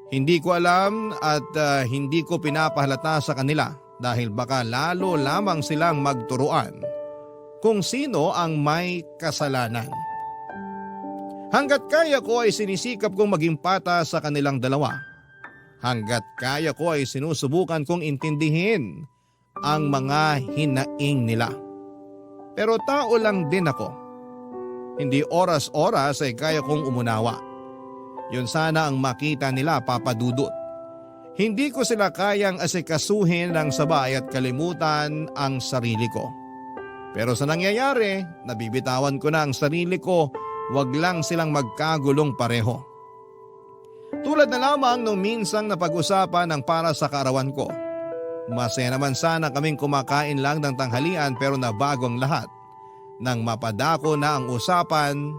Hindi ko alam at hindi ko pinapahalata sa kanila dahil baka lalo lamang silang magturuan kung sino ang may kasalanan. Hanggat kaya ko ay sinisikap kong maging pata sa kanilang dalawa. Hanggat kaya ko ay sinusubukan kong intindihin ang mga hinaing nila. Pero tao lang din ako. Hindi oras-oras ay kaya kong umunawa. Yun sana ang makita nila, Papa Dudut. Hindi ko sila kayang asikasuhin ng sabay at kalimutan ang sarili ko. Pero sa nangyayari, nabibitawan ko na ang sarili ko, wag lang silang magkagulong pareho. Tulad na lamang nung minsang napag-usapan ng para sa kaarawan ko. Masaya naman sana kaming kumakain lang ng tanghalian pero nabago ang lahat nang mapadako na ang usapan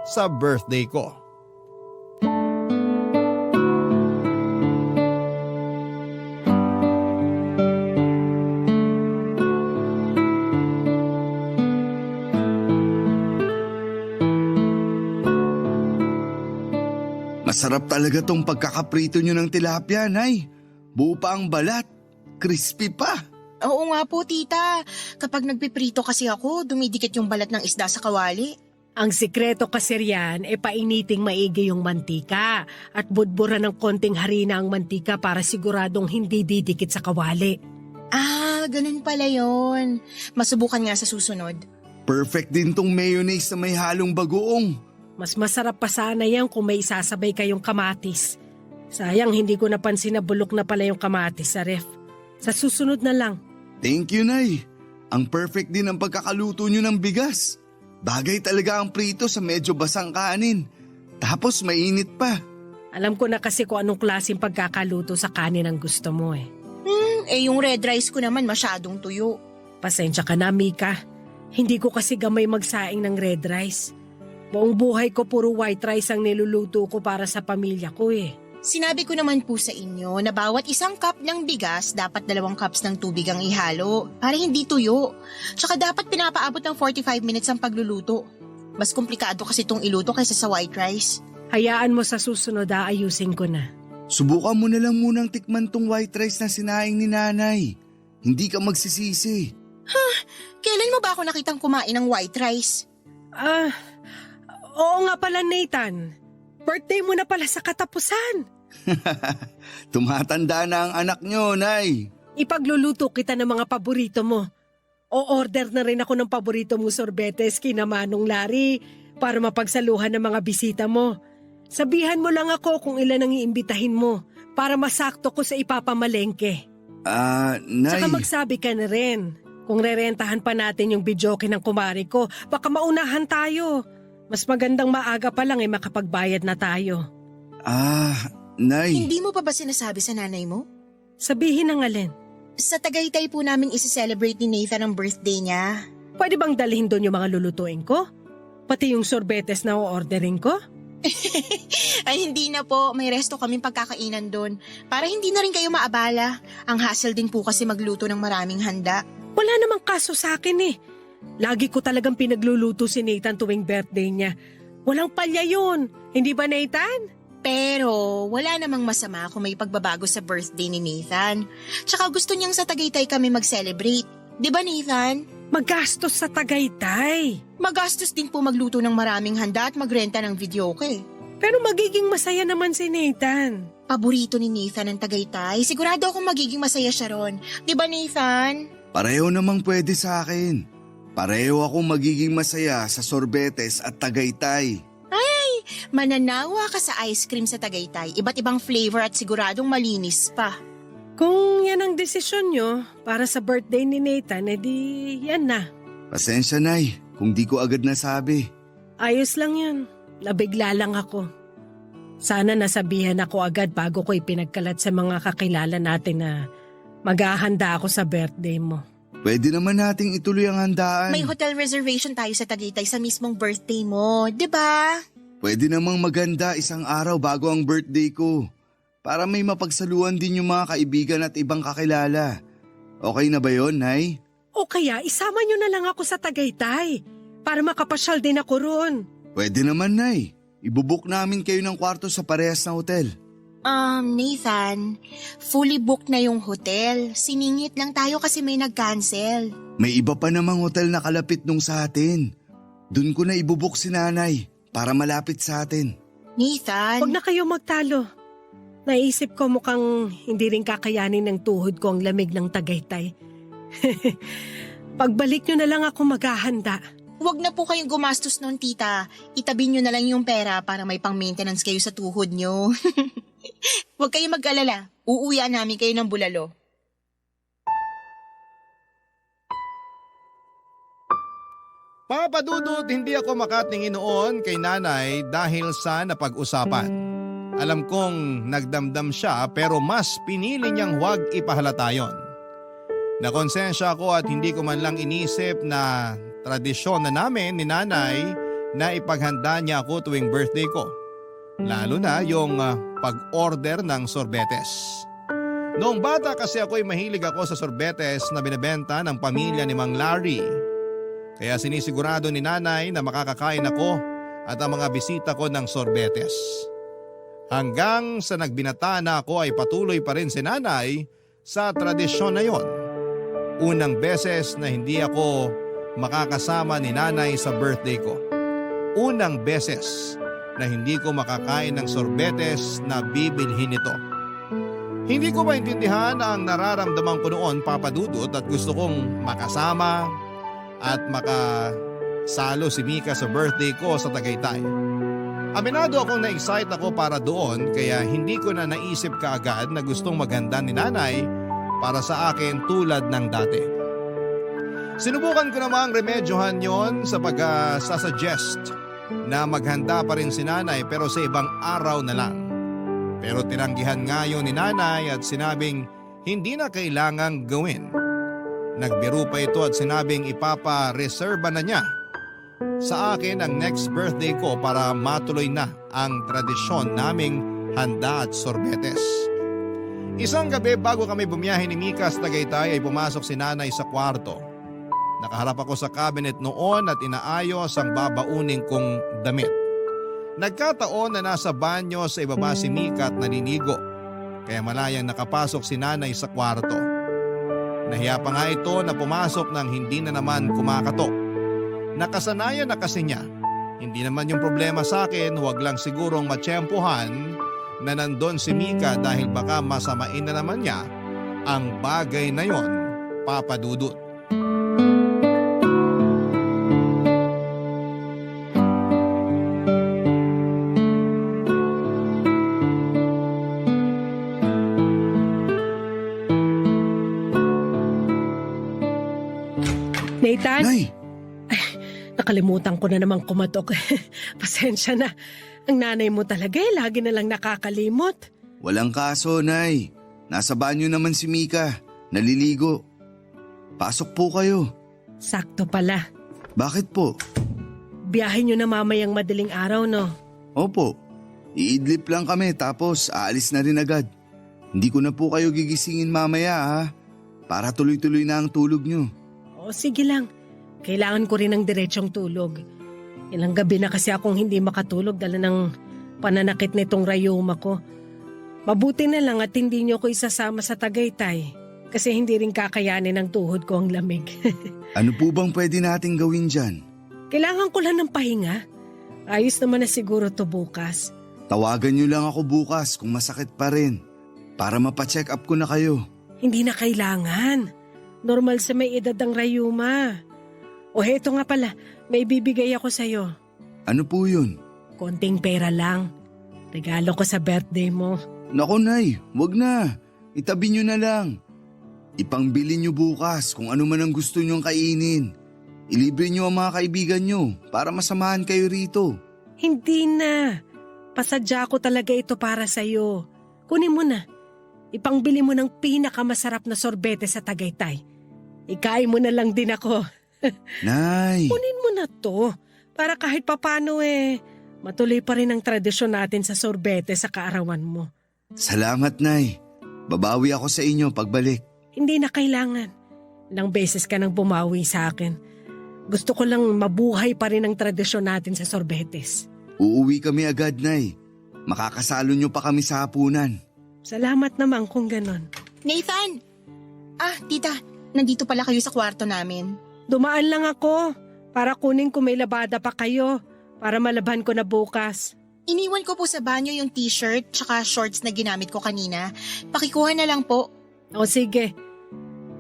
sa birthday ko. Masarap talaga tong pagkakaprito nyo ng tilapia, Nay. Buo pa ang balat. Crispy pa. Oo nga po, tita. Kapag nagpiprito kasi ako, dumidikit yung balat ng isda sa kawali. Ang sikreto kasi riyan e painiting maigi yung mantika at budburan ng konting harina ang mantika para siguradong hindi didikit sa kawali. Ah, ganun pala yon. Masubukan nga sa susunod. Perfect din tong mayonnaise na may halong bagoong. Mas masarap pa sana yan kung may isasabay kayong kamatis. Sayang hindi ko napansin na bulok na pala yung kamatis sa ref. Sa susunod na lang. Thank you, Nay. Ang perfect din ang pagkakaluto nyo ng bigas. Bagay talaga ang prito sa medyo basang kanin. Tapos mainit pa. Alam ko na kasi kung anong klaseng pagkakaluto sa kanin ang gusto mo eh. Yung red rice ko naman masyadong tuyo. Pasensya ka na, Mika. Hindi ko kasi gamay magsaing ng red rice. Buong buhay ko puro white rice ang niluluto ko para sa pamilya ko eh. Sinabi ko naman po sa inyo na bawat isang cup ng bigas dapat 2 cups ng tubig ang ihalo para hindi tuyo. Tsaka dapat pinapaabot ng 45 minutes ang pagluluto. Mas komplikado kasi itong iluto kaysa sa white rice. Hayaan mo sa susunod ayusin ko na. Subukan mo na lang munang tikman tong white rice na sinaing ni Nanay. Hindi ka magsisisi. Kailan mo ba ako nakitang kumain ng white rice? Oo nga pala, Nathan. Birthday mo na pala sa katapusan. Tumatanda na ang anak nyo, Nay. Ipagluluto kita ng mga paborito mo. O-order na rin ako ng paborito mo sorbetes kina Manong Larry para mapagsaluhan ng mga bisita mo. Sabihan mo lang ako kung ilan ang iimbitahin mo para masakto ko sa ipapamalengke. Nay. Saka magsabi ka na rin. Kung rerentahan pa natin yung videoke ng kumari ko, baka maunahan tayo. Mas magandang maaga pa lang makapagbayad na tayo. Nay. Hindi mo pa ba sinasabi sa nanay mo? Sabihin ng alin. Sa Tagaytay po namin isi-celebrate ni Nathan ang birthday niya. Pwede bang dalhin doon yung mga lulutuin ko? Pati yung sorbetes na o-ordering ko? Ay hindi na po, may resto kaming pagkakainan doon. Para hindi na rin kayo maabala. Ang hassle din po kasi magluto ng maraming handa. Wala namang kaso sa akin eh. Lagi ko talagang pinagluluto si Nathan tuwing birthday niya. Walang palya yun. Hindi ba, Nathan? Pero wala namang masama kung may pagbabago sa birthday ni Nathan. Tsaka gusto niyang sa Tagaytay kami mag-celebrate. Di ba, Nathan? Magastos sa Tagaytay. Magastos din po magluto ng maraming handa at magrenta ng videoke. Pero magiging masaya naman si Nathan. Paborito ni Nathan ang Tagaytay. Sigurado akong magiging masaya siya ron. Di ba, Nathan? Pareho namang pwede sa akin. Pareho akong magiging masaya sa Sorbetes at Tagaytay. Mananawa ka sa ice cream sa Tagaytay. Iba't ibang flavor at siguradong malinis pa. Kung yan ang desisyon nyo para sa birthday ni Nathan, edi yan na. Pasensya, Nay, kung di ko agad nasabi. Ayos lang yun. Nabigla lang ako. Sana nasabihan ako agad bago ko ipinagkalat sa mga kakilala natin na maghahanda ako sa birthday mo. Pwede naman nating ituloy ang handaan. May hotel reservation tayo sa Tagaytay sa mismong birthday mo, 'di ba? Pwede namang maganda isang araw bago ang birthday ko. Para may mapagsaluhan din yung mga kaibigan at ibang kakilala. Okay na ba yon, Nay? O kaya isama nyo na lang ako sa Tagaytay para makapasyal din ako roon. Pwede naman, Nay. Ibubuk namin kayo ng kwarto sa parehas na hotel. Nathan, fully booked na yung hotel. Siningit lang tayo kasi may nag-cancel. May iba pa namang hotel na kalapit nung sa atin. Doon ko na ibubuk si Nanay para malapit sa atin. Nathan, Huwag na kayo magtalo. Naisip ko mukhang hindi rin kakayanin ng tuhod ko ang lamig ng Tagaytay. Pagbalik nyo na lang ako maghahanda. huwag na po kayong gumastos nun, tita. Itabi nyo na lang yung pera para may pang-maintenance kayo sa tuhod nyo. Huwag kayong mag-alala. Uuwian namin kayo ng bulalo. Papa Dudut, hindi ako makatingin noon kay nanay dahil sa napag-usapan. Alam kong nagdamdam siya pero mas pinili niyang huwag ipahalata yon. Nakonsensya ako at hindi ko man lang inisip na tradisyon na namin ni nanay na ipaghanda niya ako tuwing birthday ko. Lalo na yung pag-order ng sorbetes. Noong bata kasi ako'y mahilig ako sa sorbetes na binebenta ng pamilya ni Mang Larry. Kaya sinisigurado ni nanay na makakakain ako at ang mga bisita ko ng sorbetes. Hanggang sa nagbinata na ako ay patuloy pa rin si nanay sa tradisyon na yon. Unang beses na hindi ako makakasama ni nanay sa birthday ko. Unang beses na hindi ko makakain ng sorbetes na bibilhin nito. Hindi ko maintindihan ang nararamdaman ko noon, Papa Dudut, at gusto kong makasama at makasalo si Mika sa birthday ko sa Tagaytay. Aminado akong na-excite ako para doon kaya hindi ko na naisip kaagad na gustong maghanda ni nanay para sa akin tulad ng dati. Sinubukan ko namang remedyohan yon sa pag-suggest na maghanda pa rin si nanay pero sa ibang araw na lang. Pero tinanggihan nga yun ni nanay at sinabing hindi na kailangang gawin. Nagbiro pa ito at sinabing ipapa-reserva na niya sa akin ang next birthday ko para matuloy na ang tradisyon naming handa at sorbetes. Isang gabi bago kami bumiyahe ni Mika sa Tagaytay ay pumasok si nanay sa kwarto. Nakaharap ako sa cabinet noon at inaayos ang babauning kong damit. Nagkataon na nasa banyo sa ibaba si Mika at naninigo. Kaya malayang nakapasok si nanay sa kwarto. Nahiya pa nga ito na pumasok nang hindi na naman kumakatok. Nakasanayan na kasi niya. Hindi naman yung problema sa akin, huwag lang sigurong matsyempohan na nandun si Mika dahil baka masamain na naman niya ang bagay na yon, Papa Dudut. Nathan? Nay! Nakalimutan ko na namang kumatok. Pasensya na. Ang nanay mo talaga lagi na lang nakakalimot. Walang kaso, Nay. Nasa banyo naman si Mika. Naliligo. Pasok po kayo. Sakto pala. Bakit po? Biyahe nyo na mamayang madaling araw, no? Opo. Iidlip lang kami tapos aalis na rin agad. Hindi ko na po kayo gigisingin mamaya ha. Para tuloy-tuloy na ang tulog nyo. O sige lang. Kailangan ko rin ng diretsong tulog. Ilang gabi na kasi akong hindi makatulog dala ng pananakit nitong rayuma ko. Mabuti na lang at hindi nyo ko isasama sa Tagaytay kasi hindi rin kakayanin ng tuhod ko ang lamig. Ano po bang pwede nating gawin dyan? Kailangan ko lang ng pahinga. Ayos naman na siguro to bukas. Tawagan nyo lang ako bukas kung masakit pa rin. Para mapacheck up ko na kayo. Hindi na kailangan. Normal sa may edad ang rayuma. O heto nga pala, may bibigay ako sa'yo. Ano po yun? Konting pera lang. Regalo ko sa birthday mo. Naku Nay, wag na. Itabi nyo na lang. Ipangbili nyo bukas kung ano man ang gusto nyong kainin. Ilibre nyo ang mga kaibigan nyo para masamahan kayo rito. Hindi na. Pasadya ko talaga ito para sa'yo. Kunin mo na. Ipangbili mo ng pinakamasarap na sorbete sa Tagaytay. Ikain mo na lang din ako. Nay, Kunin mo na to. Para kahit papano matuloy pa rin ang tradisyon natin sa sorbete sa kaarawan mo. salamat Nay. Babawi ako sa inyo pagbalik. Hindi na kailangan. Ilang beses ka nang bumawi sa akin. Gusto ko lang mabuhay pa rin ang tradisyon natin sa sorbetes. Uuwi kami agad Nay. Makakasalo nyo pa kami sa hapunan. Salamat naman kung ganon. Nathan! Tita, nandito pala kayo sa kwarto namin. Dumaan lang ako para kunin kung may labada pa kayo para malaban ko na bukas. Iniwan ko po sa banyo yung t-shirt tsaka shorts na ginamit ko kanina. Pakikuha na lang po. O sige,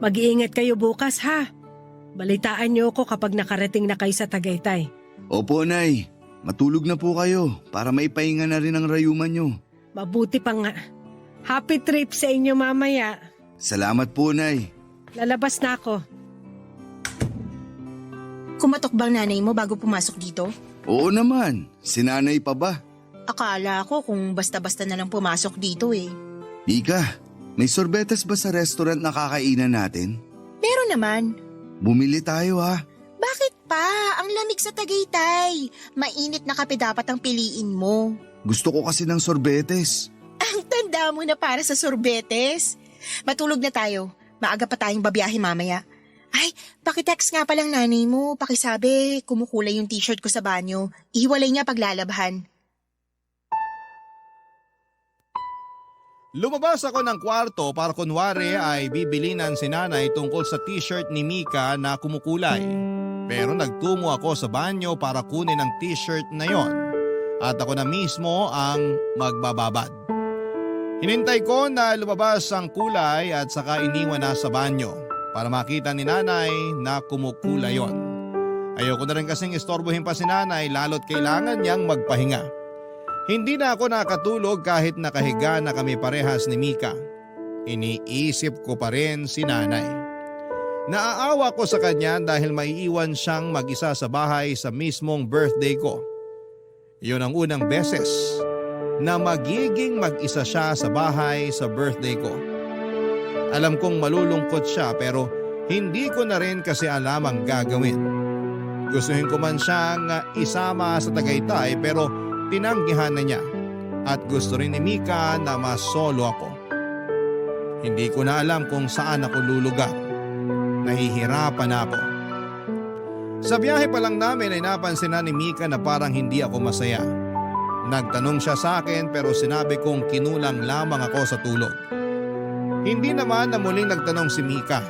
mag-iingat kayo bukas ha. Balitaan niyo ako kapag nakarating na kayo sa Tagaytay. Opo Nay, matulog na po kayo para maipahinga na rin ang rayuman nyo. Mabuti pa nga. Happy trip sa inyo mamaya. Salamat po Nay. Lalabas na ako. Kumatok bang nanay mo bago pumasok dito? Oo naman, sinanay pa ba? Akala ko kung basta-basta na lang pumasok dito Mika, may sorbetes ba sa restaurant na kakainan natin? Meron naman. Bumili tayo ha. Bakit pa? Ang lamig sa Tagaytay. Mainit na kape dapat ang piliin mo. Gusto ko kasi ng sorbetes. Ang tanda mo na para sa sorbetes. Matulog na tayo. Maaga pa tayong babiyahe mamaya. Ay, pakitext nga palang nanay mo. Pakisabi, kumukulay yung t-shirt ko sa banyo. Ihiwalay niya paglalabhan. Lumabas ako ng kwarto para kunwari ay bibilinan si nanay tungkol sa t-shirt ni Mika na kumukulay. Pero nagtungo ako sa banyo para kunin ang t-shirt na yon at ako na mismo ang magbababad. Hinintay ko na lumabas ang kulay at saka iniwan na sa banyo para makita ni nanay na kumukulay yon. Ayoko na rin kasing istorbohin pa si nanay lalo't kailangan niyang magpahinga. Hindi na ako nakatulog kahit nakahiga na kami parehas ni Mika. Iniisip ko pa rin si nanay. Naaawa ko sa kanya dahil maiiwan siyang mag-isa sa bahay sa mismong birthday ko. Yun ang unang beses na magiging mag-isa siya sa bahay sa birthday ko. Alam kong malulungkot siya pero hindi ko na rin kasi alam ang gagawin. Gustuhin ko man siyang isama sa Tagaytay pero tinanggihan na niya at gusto rin ni Mika na masolo ako. Hindi ko na alam kung saan ako lulugar. Nahihirapan ako. Sa biyahe pa lang namin ay napansin na ni Mika na parang hindi ako masaya. Nagtanong siya sa akin pero sinabi kong kinulang lamang ako sa tulog. Hindi naman na muling nagtanong si Mika.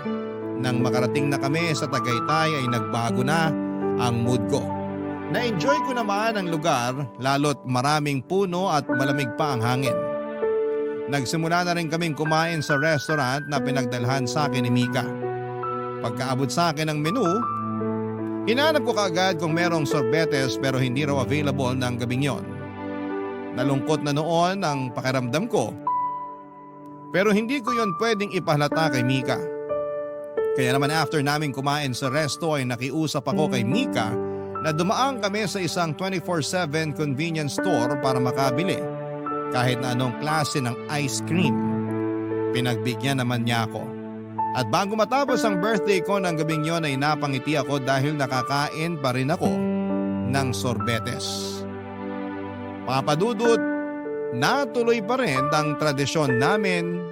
Nang makarating na kami sa Tagaytay ay nagbago na ang mood ko. Na-enjoy ko naman ang lugar lalo't maraming puno at malamig pa ang hangin. Nagsimula na rin kaming kumain sa restaurant na pinagdalhan sa akin ni Mika. Pagkaabot sa akin ng menu, hinanap ko kaagad kung merong sorbetes pero hindi raw available ng gabing yon. Nalungkot na noon ang pakiramdam ko. Pero hindi ko yon pwedeng ipahalata kay Mika. Kaya naman after namin kumain sa resto ay nakiusap ako kay Mika na dumaan kami sa isang 24/7 convenience store para makabili kahit na anong klase ng ice cream. Pinagbigyan naman niya ako. At bago matapos ang birthday ko ng gabing yon ay napangiti ako dahil nakakain pa rin ako ng sorbetes. Papadudot, natuloy pa rin ang tradisyon namin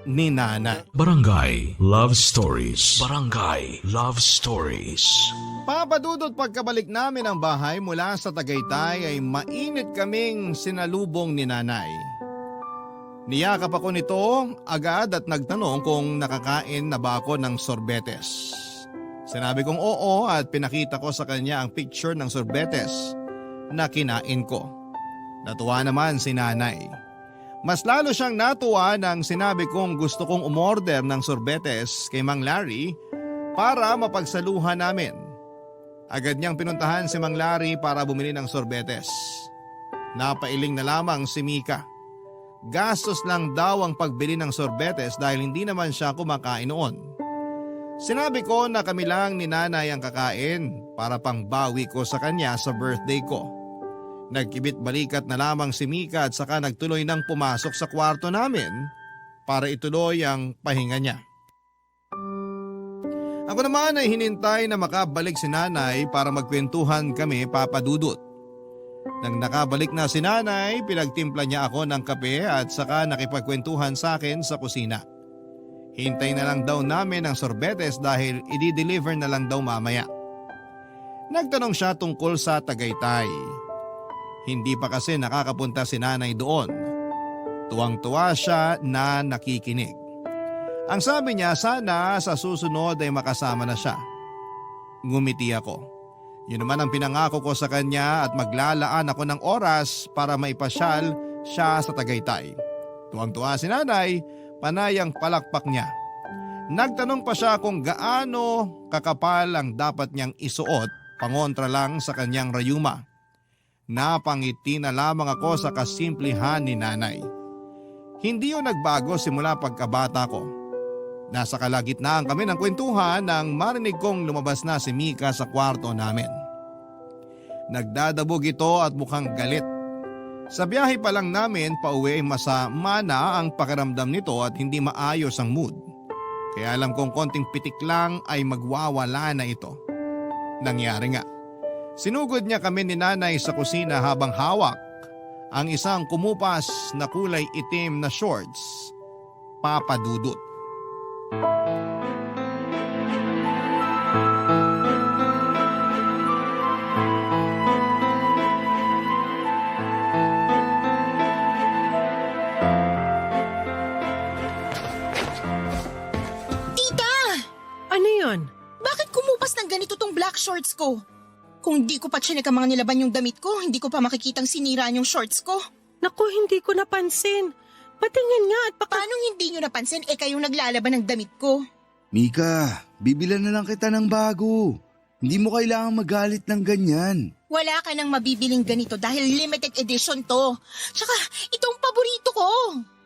ni Nana. Barangay Love Stories. Barangay Love Stories. Papadudot pagkabalik namin ang bahay mula sa Tagaytay ay mainit kaming sinalubong ni nanay. Niyakap ako nito agad at nagtanong kung nakakain na ba ako ng sorbetes. Sinabi kong oo at pinakita ko sa kanya ang picture ng sorbetes na kinain ko. Natuwa naman si nanay. Mas lalo siyang natuwa nang sinabi kong gusto kong umorder ng sorbetes kay Mang Larry para mapagsaluhan namin. Agad niyang pinuntahan si Mang Larry para bumili ng sorbetes. Napailing na lamang si Mika. Gastos lang daw ang pagbili ng sorbetes dahil hindi naman siya kumakain noon. Sinabi ko na kami lang ni nanay ang kakain para pangbawi ko sa kanya sa birthday ko. Nagkibit balikat na lamang si Mika at saka nagtuloy ng pumasok sa kwarto namin para ituloy ang pahinga niya. Ako naman ay hinintay na makabalik si nanay para magkwentuhan kami, Papa Dudut. Nang nakabalik na si nanay, pinagtimpla niya ako ng kape at saka nakipagkwentuhan sa akin sa kusina. Hintay na lang daw namin ang sorbetes dahil i-deliver na lang daw mamaya. Nagtanong siya tungkol sa Tagaytay. Hindi pa kasi nakakapunta si nanay doon. Tuwang-tuwa siya na nakikinig. Ang sabi niya sana sa susunod ay makasama na siya. Ngumiti ako. Yun naman ang pinangako ko sa kanya at maglalaan ako ng oras para maipasyal siya sa Tagaytay. Tuwang-tuwa si nanay, panayang palakpak niya. Nagtanong pa siya kung gaano kakapal ang dapat niyang isuot pangontra lang sa kanyang rayuma. Napangiti na lamang ako sa kasimplihan ni nanay. Hindi yun nagbago simula pagkabata ko. Nasa kalagitnaan kami ng kwentuhan nang marinig kong lumabas na si Mika sa kwarto namin. Nagdadabog ito at mukhang galit. Sa biyahe pa lang namin pauwi masamana ang pakiramdam nito at hindi maayos ang mood. Kaya alam kong konting pitik lang ay magwawala na ito. Nangyari nga. Sinugod niya kami ni nanay sa kusina habang hawak ang isang kumupas na kulay itim na shorts. Papa Dudut. Ano yun? Bakit kumupas ng ganito tong black shorts ko? Kung di ko pa chinek ang mga nilaban yung damit ko, hindi ko pa makikitang sinira yung shorts ko. Naku, hindi ko napansin. Patingin nga at baka... Paano hindi nyo napansin kayong naglalaban ng damit ko? Mika, bibilan na lang kita ng bago. Hindi mo kailangang magalit ng ganyan. Wala ka nang mabibiling ganito dahil limited edition to. Tsaka, itong paborito ko.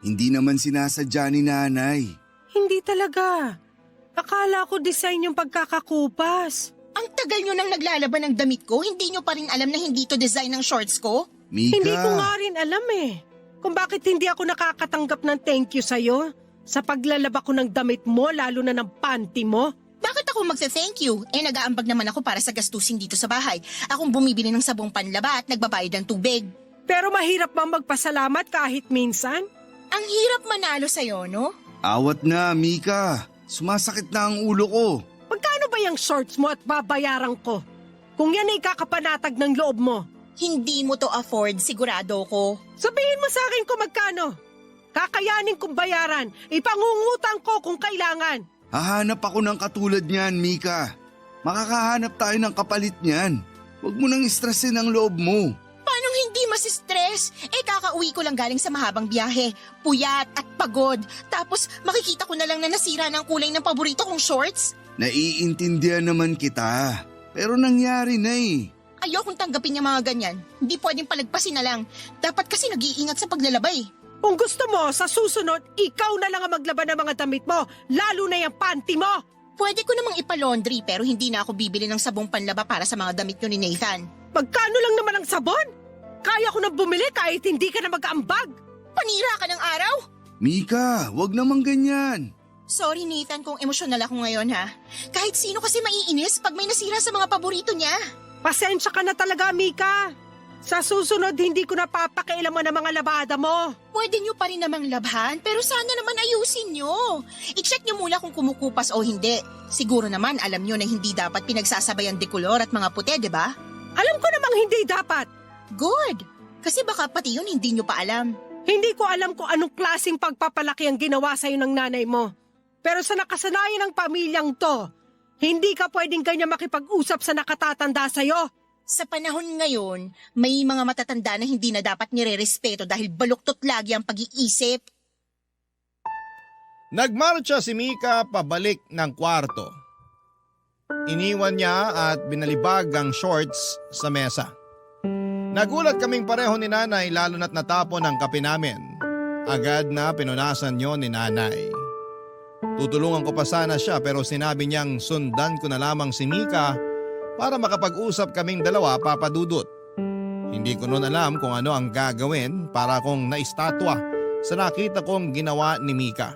Hindi naman sinasadya ni nanay. Hindi talaga. Akala ko design yung pagkakakupas. Ang tagal nyo nang naglalaban ng damit ko, hindi nyo pa rin alam na hindi to design ng shorts ko? Mika. Hindi ko nga rin alam kung bakit hindi ako nakakatanggap ng thank you sa'yo sa paglalaba ko ng damit mo, lalo na ng panty mo. Bakit ako magse-thank you? Nag-aambag naman ako para sa gastusin dito sa bahay. Akong bumibili ng sabong panlaba at nagbabayad ng tubig. Pero mahirap bang magpasalamat kahit minsan? Ang hirap manalo sa'yo, no? Awat na, Mika. Sumasakit na ang ulo ko. Magkano ba yung shorts mo at babayaran ko? Kung yan ay kakapanatag ng loob mo. Hindi mo to afford, sigurado ko. Sabihin mo sa akin kung magkano. Kakayanin kong bayaran. Ipangungutang ko kung kailangan. Hahanap ako ng katulad niyan, Mika. Makakahanap tayo ng kapalit niyan. Huwag mo nang stressin ang loob mo. Paano hindi mas-stress? Kakauwi ko lang galing sa mahabang biyahe. Puyat at pagod. Tapos makikita ko na lang na nasira ng kulay ng paborito kong shorts. Naiintindihan naman kita. Pero nangyari na Ayokong tanggapin yung mga ganyan. Hindi pwedeng palagpasin na lang. Dapat kasi nag-iingat sa paglalabay. Kung gusto mo, sa susunod, ikaw na lang ang maglaban ng mga damit mo, lalo na yung panty mo. Pwede ko namang ipalaundry pero hindi na ako bibili ng sabong panlaba para sa mga damit nyo ni Nathan. Magkano lang naman ang sabon? Kaya ko nang bumili kahit hindi ka na mag-aambag. Panira ka ng araw? Mika, wag namang ganyan. Sorry Nathan kung emosyonal ako ngayon ha. Kahit sino kasi maiinis pag may nasira sa mga paborito niya. Pasensya ka na talaga, Mika. Sa susunod, hindi ko na papakialaman ang mga labada mo. Pwede nyo pa rin namang labhan, pero sana naman ayusin nyo. I-check nyo muna kung kumukupas o hindi. Siguro naman alam nyo na hindi dapat pinagsasabayan dekolor at mga puti, di ba? Alam ko namang hindi dapat. Good! Kasi baka pati yun hindi nyo pa alam. Hindi ko alam kung anong klaseng pagpapalaki ang ginawa sa'yo ng nanay mo. Pero sa nakasanayan ng pamilyang to, hindi ka pwedeng ganyan makipag-usap sa nakatatanda sa'yo. Sa panahon ngayon, may mga matatanda na hindi na dapat nire-respeto dahil baluktot lagi ang pag-iisip. Nagmarcha si Mika pabalik ng kwarto. Iniwan niya at binalibag ang shorts sa mesa. Nagulat kaming pareho ni nanay lalo na't natapon ang kape namin. Agad na pinunasan yon ni nanay. Tutulungan ko pa sana siya pero sinabi niyang sundan ko na lamang si Mika para makapag-usap kaming dalawa, Papa Dudut. Hindi ko noon alam kung ano ang gagawin para akong naistatwa sa nakita kong ginawa ni Mika.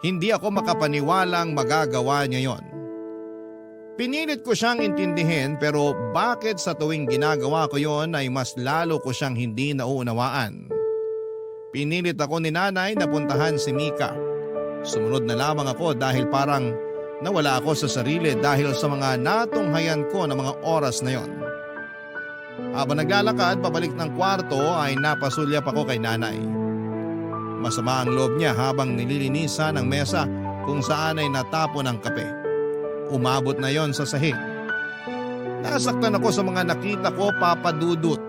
Hindi ako makapaniwalang magagawa niya yon. Pinilit ko siyang intindihin pero bakit sa tuwing ginagawa ko yon ay mas lalo ko siyang hindi nauunawaan. Pinilit ako ni nanay na puntahan si Mika. Sumunod na lamang ako dahil parang nawala ako sa sarili dahil sa mga natunghayan ko ng mga oras na yon. Habang naglalakad pabalik ng kwarto ay napasulyap ako kay nanay. Masama ang loob niya habang nililinisan ang mesa kung saan ay natapon ang kape. Umabot na yon sa sahig. Nasaktan ako sa mga nakita ko, Papa Dudut.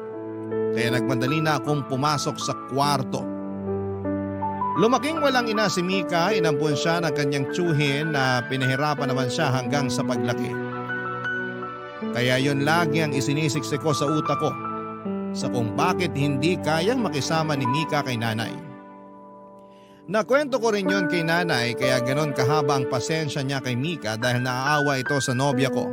Kaya nagmadali na akong pumasok sa kwarto. Lumaking walang ina si Mika, inampun siya ng kanyang tsuhin na pinahirapan naman siya hanggang sa paglaki. Kaya yon lagi ang isinisiksik ko sa utak ko sa kung bakit hindi kayang makisama ni Mika kay nanay. Nakwento ko rin yon kay nanay kaya ganon kahaba ang pasensya niya kay Mika dahil naaawa ito sa nobya ko.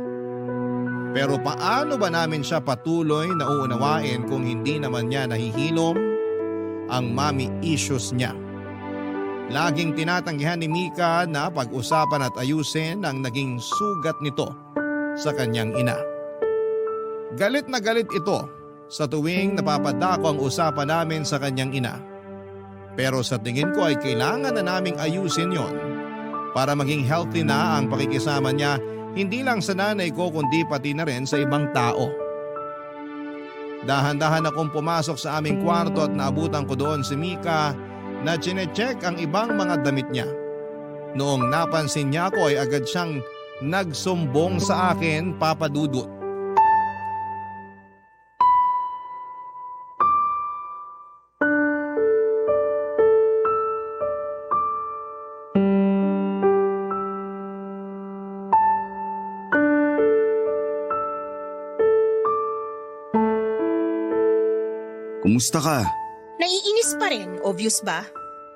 Pero paano ba namin siya patuloy na uunawain kung hindi naman niya nahihilom ang mommy issues niya? Laging tinatanggihan ni Mika na pag-usapan at ayusin ang naging sugat nito sa kanyang ina. Galit na galit ito sa tuwing napapadako ang usapan namin sa kanyang ina. Pero sa tingin ko ay kailangan na naming ayusin yon para maging healthy na ang pakikisama niya hindi lang sa nanay ko kundi pati na rin sa ibang tao. Dahan-dahan akong pumasok sa aming kwarto at naabutan ko doon si Mika na chinecheck ang ibang mga damit niya. Noong napansin niya ako ay agad siyang nagsumbong sa akin, Papa Dudut. Kumusta ka? Naiinis pa rin, obvious ba?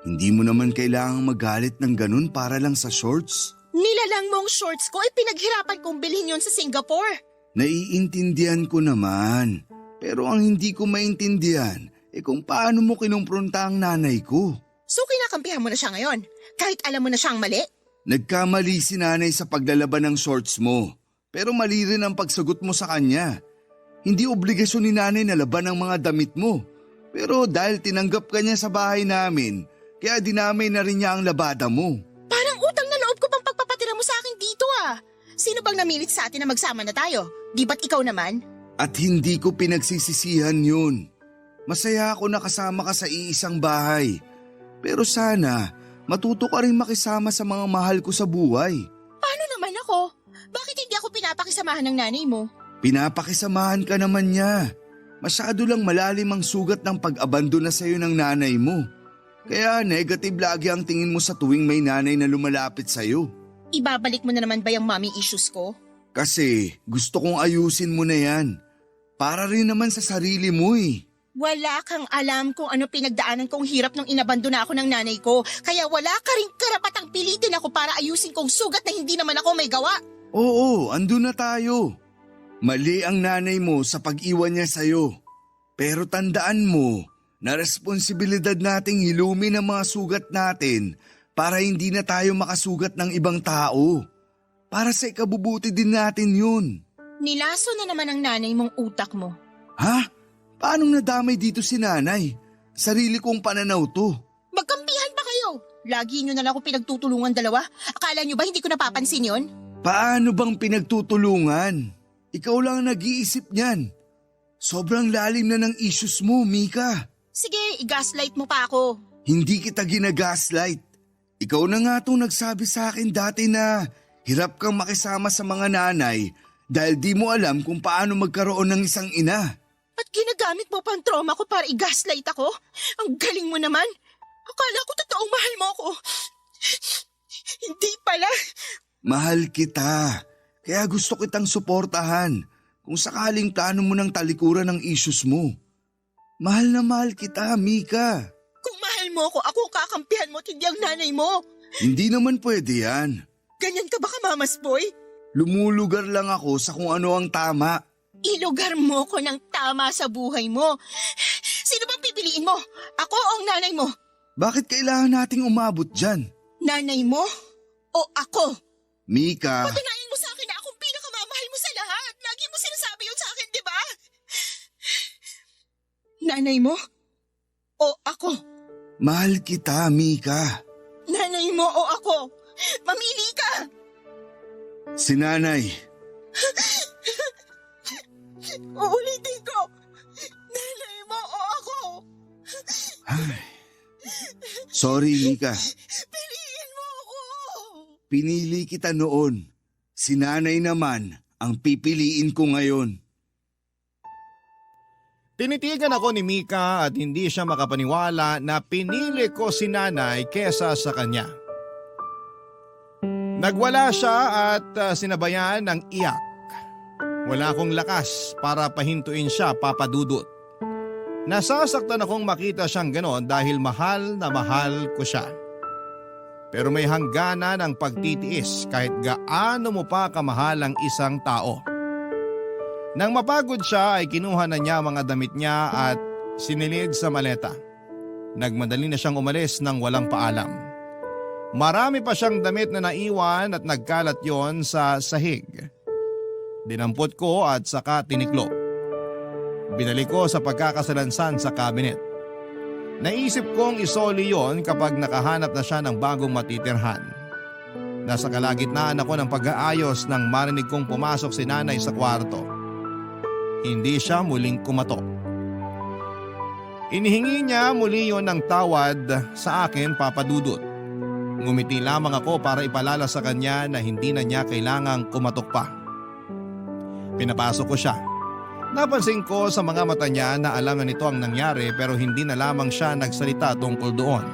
Hindi mo naman kailangang magalit ng ganun para lang sa shorts. Nilalang mong shorts ko ay pinaghirapan kong bilhin yon sa Singapore. Naiintindihan ko naman. Pero ang hindi ko maintindihan kung paano mo kinumpronta ang nanay ko. So kinakampihan mo na siya ngayon, kahit alam mo na siyang mali? Nagkamali si nanay sa paglalaban ng shorts mo. Pero mali rin ang pagsagot mo sa kanya. Hindi obligasyon ni nanay na laban ang mga damit mo. Pero dahil tinanggap ka niya sa bahay namin, kaya dinamay na rin niya ang labada mo. Parang utang na loob ko pang pagpapatira mo sa akin dito ah. Sino bang namilit sa atin na magsama na tayo? Di ba't ikaw naman? At hindi ko pinagsisisihan yun. Masaya ako na kasama ka sa iisang bahay. Pero sana, matuto ka rin makisama sa mga mahal ko sa buhay. Paano naman ako? Bakit hindi ako pinapakisamahan ng nanay mo? Pinapakisamahan ka naman niya. Masyado lang malalim ang sugat ng pag-abandona sa'yo ng nanay mo. Kaya negative lagi ang tingin mo sa tuwing may nanay na lumalapit sa'yo. Ibabalik mo na naman ba yung mommy issues ko? Kasi gusto kong ayusin mo na yan. Para rin naman sa sarili mo eh. Wala kang alam kung ano pinagdaanan kong hirap nung inabandona ako ng nanay ko. Kaya wala ka rin karapatang pilitin ako para ayusin kong sugat na hindi naman ako may gawa. Oo, andun na tayo. Mali ang nanay mo sa pag-iwan niya sa'yo. Pero tandaan mo na responsibilidad nating hilumin ang mga sugat natin para hindi na tayo makasugat ng ibang tao. Para sa ikabubuti din natin yun. Nilaso na naman ang nanay mong utak mo. Ha? Paanong nadamay dito si nanay? Sarili kong pananaw to. Magkampihan pa kayo. Lagi nyo na lang ako pinagtutulungan dalawa. Akala nyo ba hindi ko napapansin yon? Paano bang pinagtutulungan? Ikaw lang ang nag-iisip niyan. Sobrang lalim na ng issues mo, Mika. Sige, i-gaslight mo pa ako. Hindi kita ginagaslight. Ikaw na nga itong nagsabi sa akin dati na hirap kang makisama sa mga nanay dahil di mo alam kung paano magkaroon ng isang ina. At ginagamit mo pa ang trauma ko para i-gaslight ako? Ang galing mo naman. Akala ko totoong mahal mo ako. Hindi pala. Mahal kita. Kaya gusto kitang suportahan kung sakaling plano mo ng talikuran ng issues mo. Mahal na mahal kita, Mika. Kung mahal mo ako kakampihan mo at hindi ang nanay mo. Hindi naman pwede yan. Ganyan ka ba kamamas boy? Lumulugar lang ako sa kung ano ang tama. Ilugar mo ko ng tama sa buhay mo. Sino bang pipiliin mo? Ako o ang nanay mo? Bakit kailangan nating umabot dyan? Nanay mo o ako? Mika, Patunayan mo sa akin na akong pinakamamahal mo sa lahat. Lagi mo sinasabi yun sa akin, di ba? Nanay mo o ako? mahal kita, Mika. Nanay mo o ako? Mamili ka! Si Nanay. Uulitin ko! Nanay mo o ako? Ay. Sorry, Mika. Piliin mo ako! Pinili kita noon. Si Nanay naman ang pipiliin ko ngayon. Tinitigan ako ni Mika at hindi siya makapaniwala na pinili ko si Nanay kesa sa kanya. Nagwala siya at sinabayan ng iyak. Wala akong lakas para pahintuin siya, Papa Dudut. Nasasaktan akong makita siyang ganon dahil mahal na mahal ko siya. Pero may hangganan ang pagtitiis kahit gaano mo pa kamahal ang isang tao. Nang mapagod siya ay kinuha na niya mga damit niya at sinilid sa maleta. Nagmadali na siyang umalis nang walang paalam. Marami pa siyang damit na naiwan at nagkalat yon sa sahig. Dinampot ko at saka tiniklop. Binalik ko sa pagkakasalansan sa cabinet. Naisip kong isoli yon kapag nakahanap na siya ng bagong matitirhan. Nasa kalagitnaan ako ng pag-aayos nang marinig kong pumasok si Nanay sa kwarto. Hindi siya muling kumatok. Inihingi niya muli yon ng tawad sa akin, Papa Dudut. Ngumiti lamang ako para ipalala sa kanya na hindi na niya kailangang kumatok pa. Pinapasok ko siya. Napansin ko sa mga mata niya na alam na nito ang nangyari pero hindi na lamang siya nagsalita tungkol doon.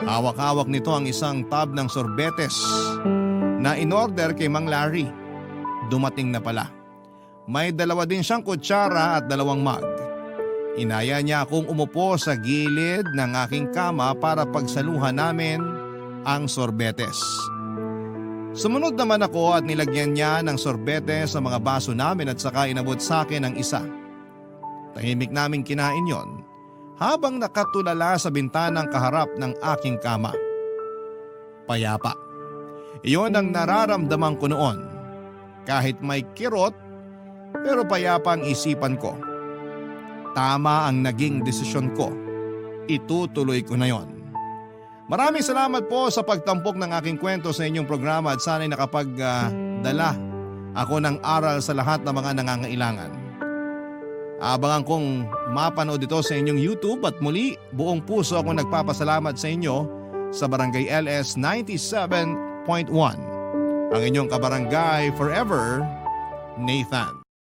Hawak-hawak nito ang isang tub ng sorbetes na in-order kay Mang Larry. Dumating na pala. May dalawa din siyang kutsara at 2 mug. Inaya niya akong umupo sa gilid ng aking kama para pagsaluhan namin ang sorbetes. Sumunod naman ako at nilagyan niya ng sorbete sa mga baso namin at saka inabot sa akin ang isa. Tahimik naming kinain yon habang nakatulala sa bintanang kaharap ng aking kama. Payapa. Iyon ang nararamdaman ko noon. Kahit may kirot, pero payapa ang isipan ko. Tama ang naging desisyon ko. Itutuloy ko na yon. Maraming salamat po sa pagtampok ng aking kwento sa inyong programa at sana'y nakapagdala ako ng aral sa lahat ng mga nangangailangan. Abangan kong mapanood ito sa inyong YouTube at muli buong puso akong nagpapasalamat sa inyo sa Barangay LS 97.1. Ang inyong kabarangay forever, Nathan.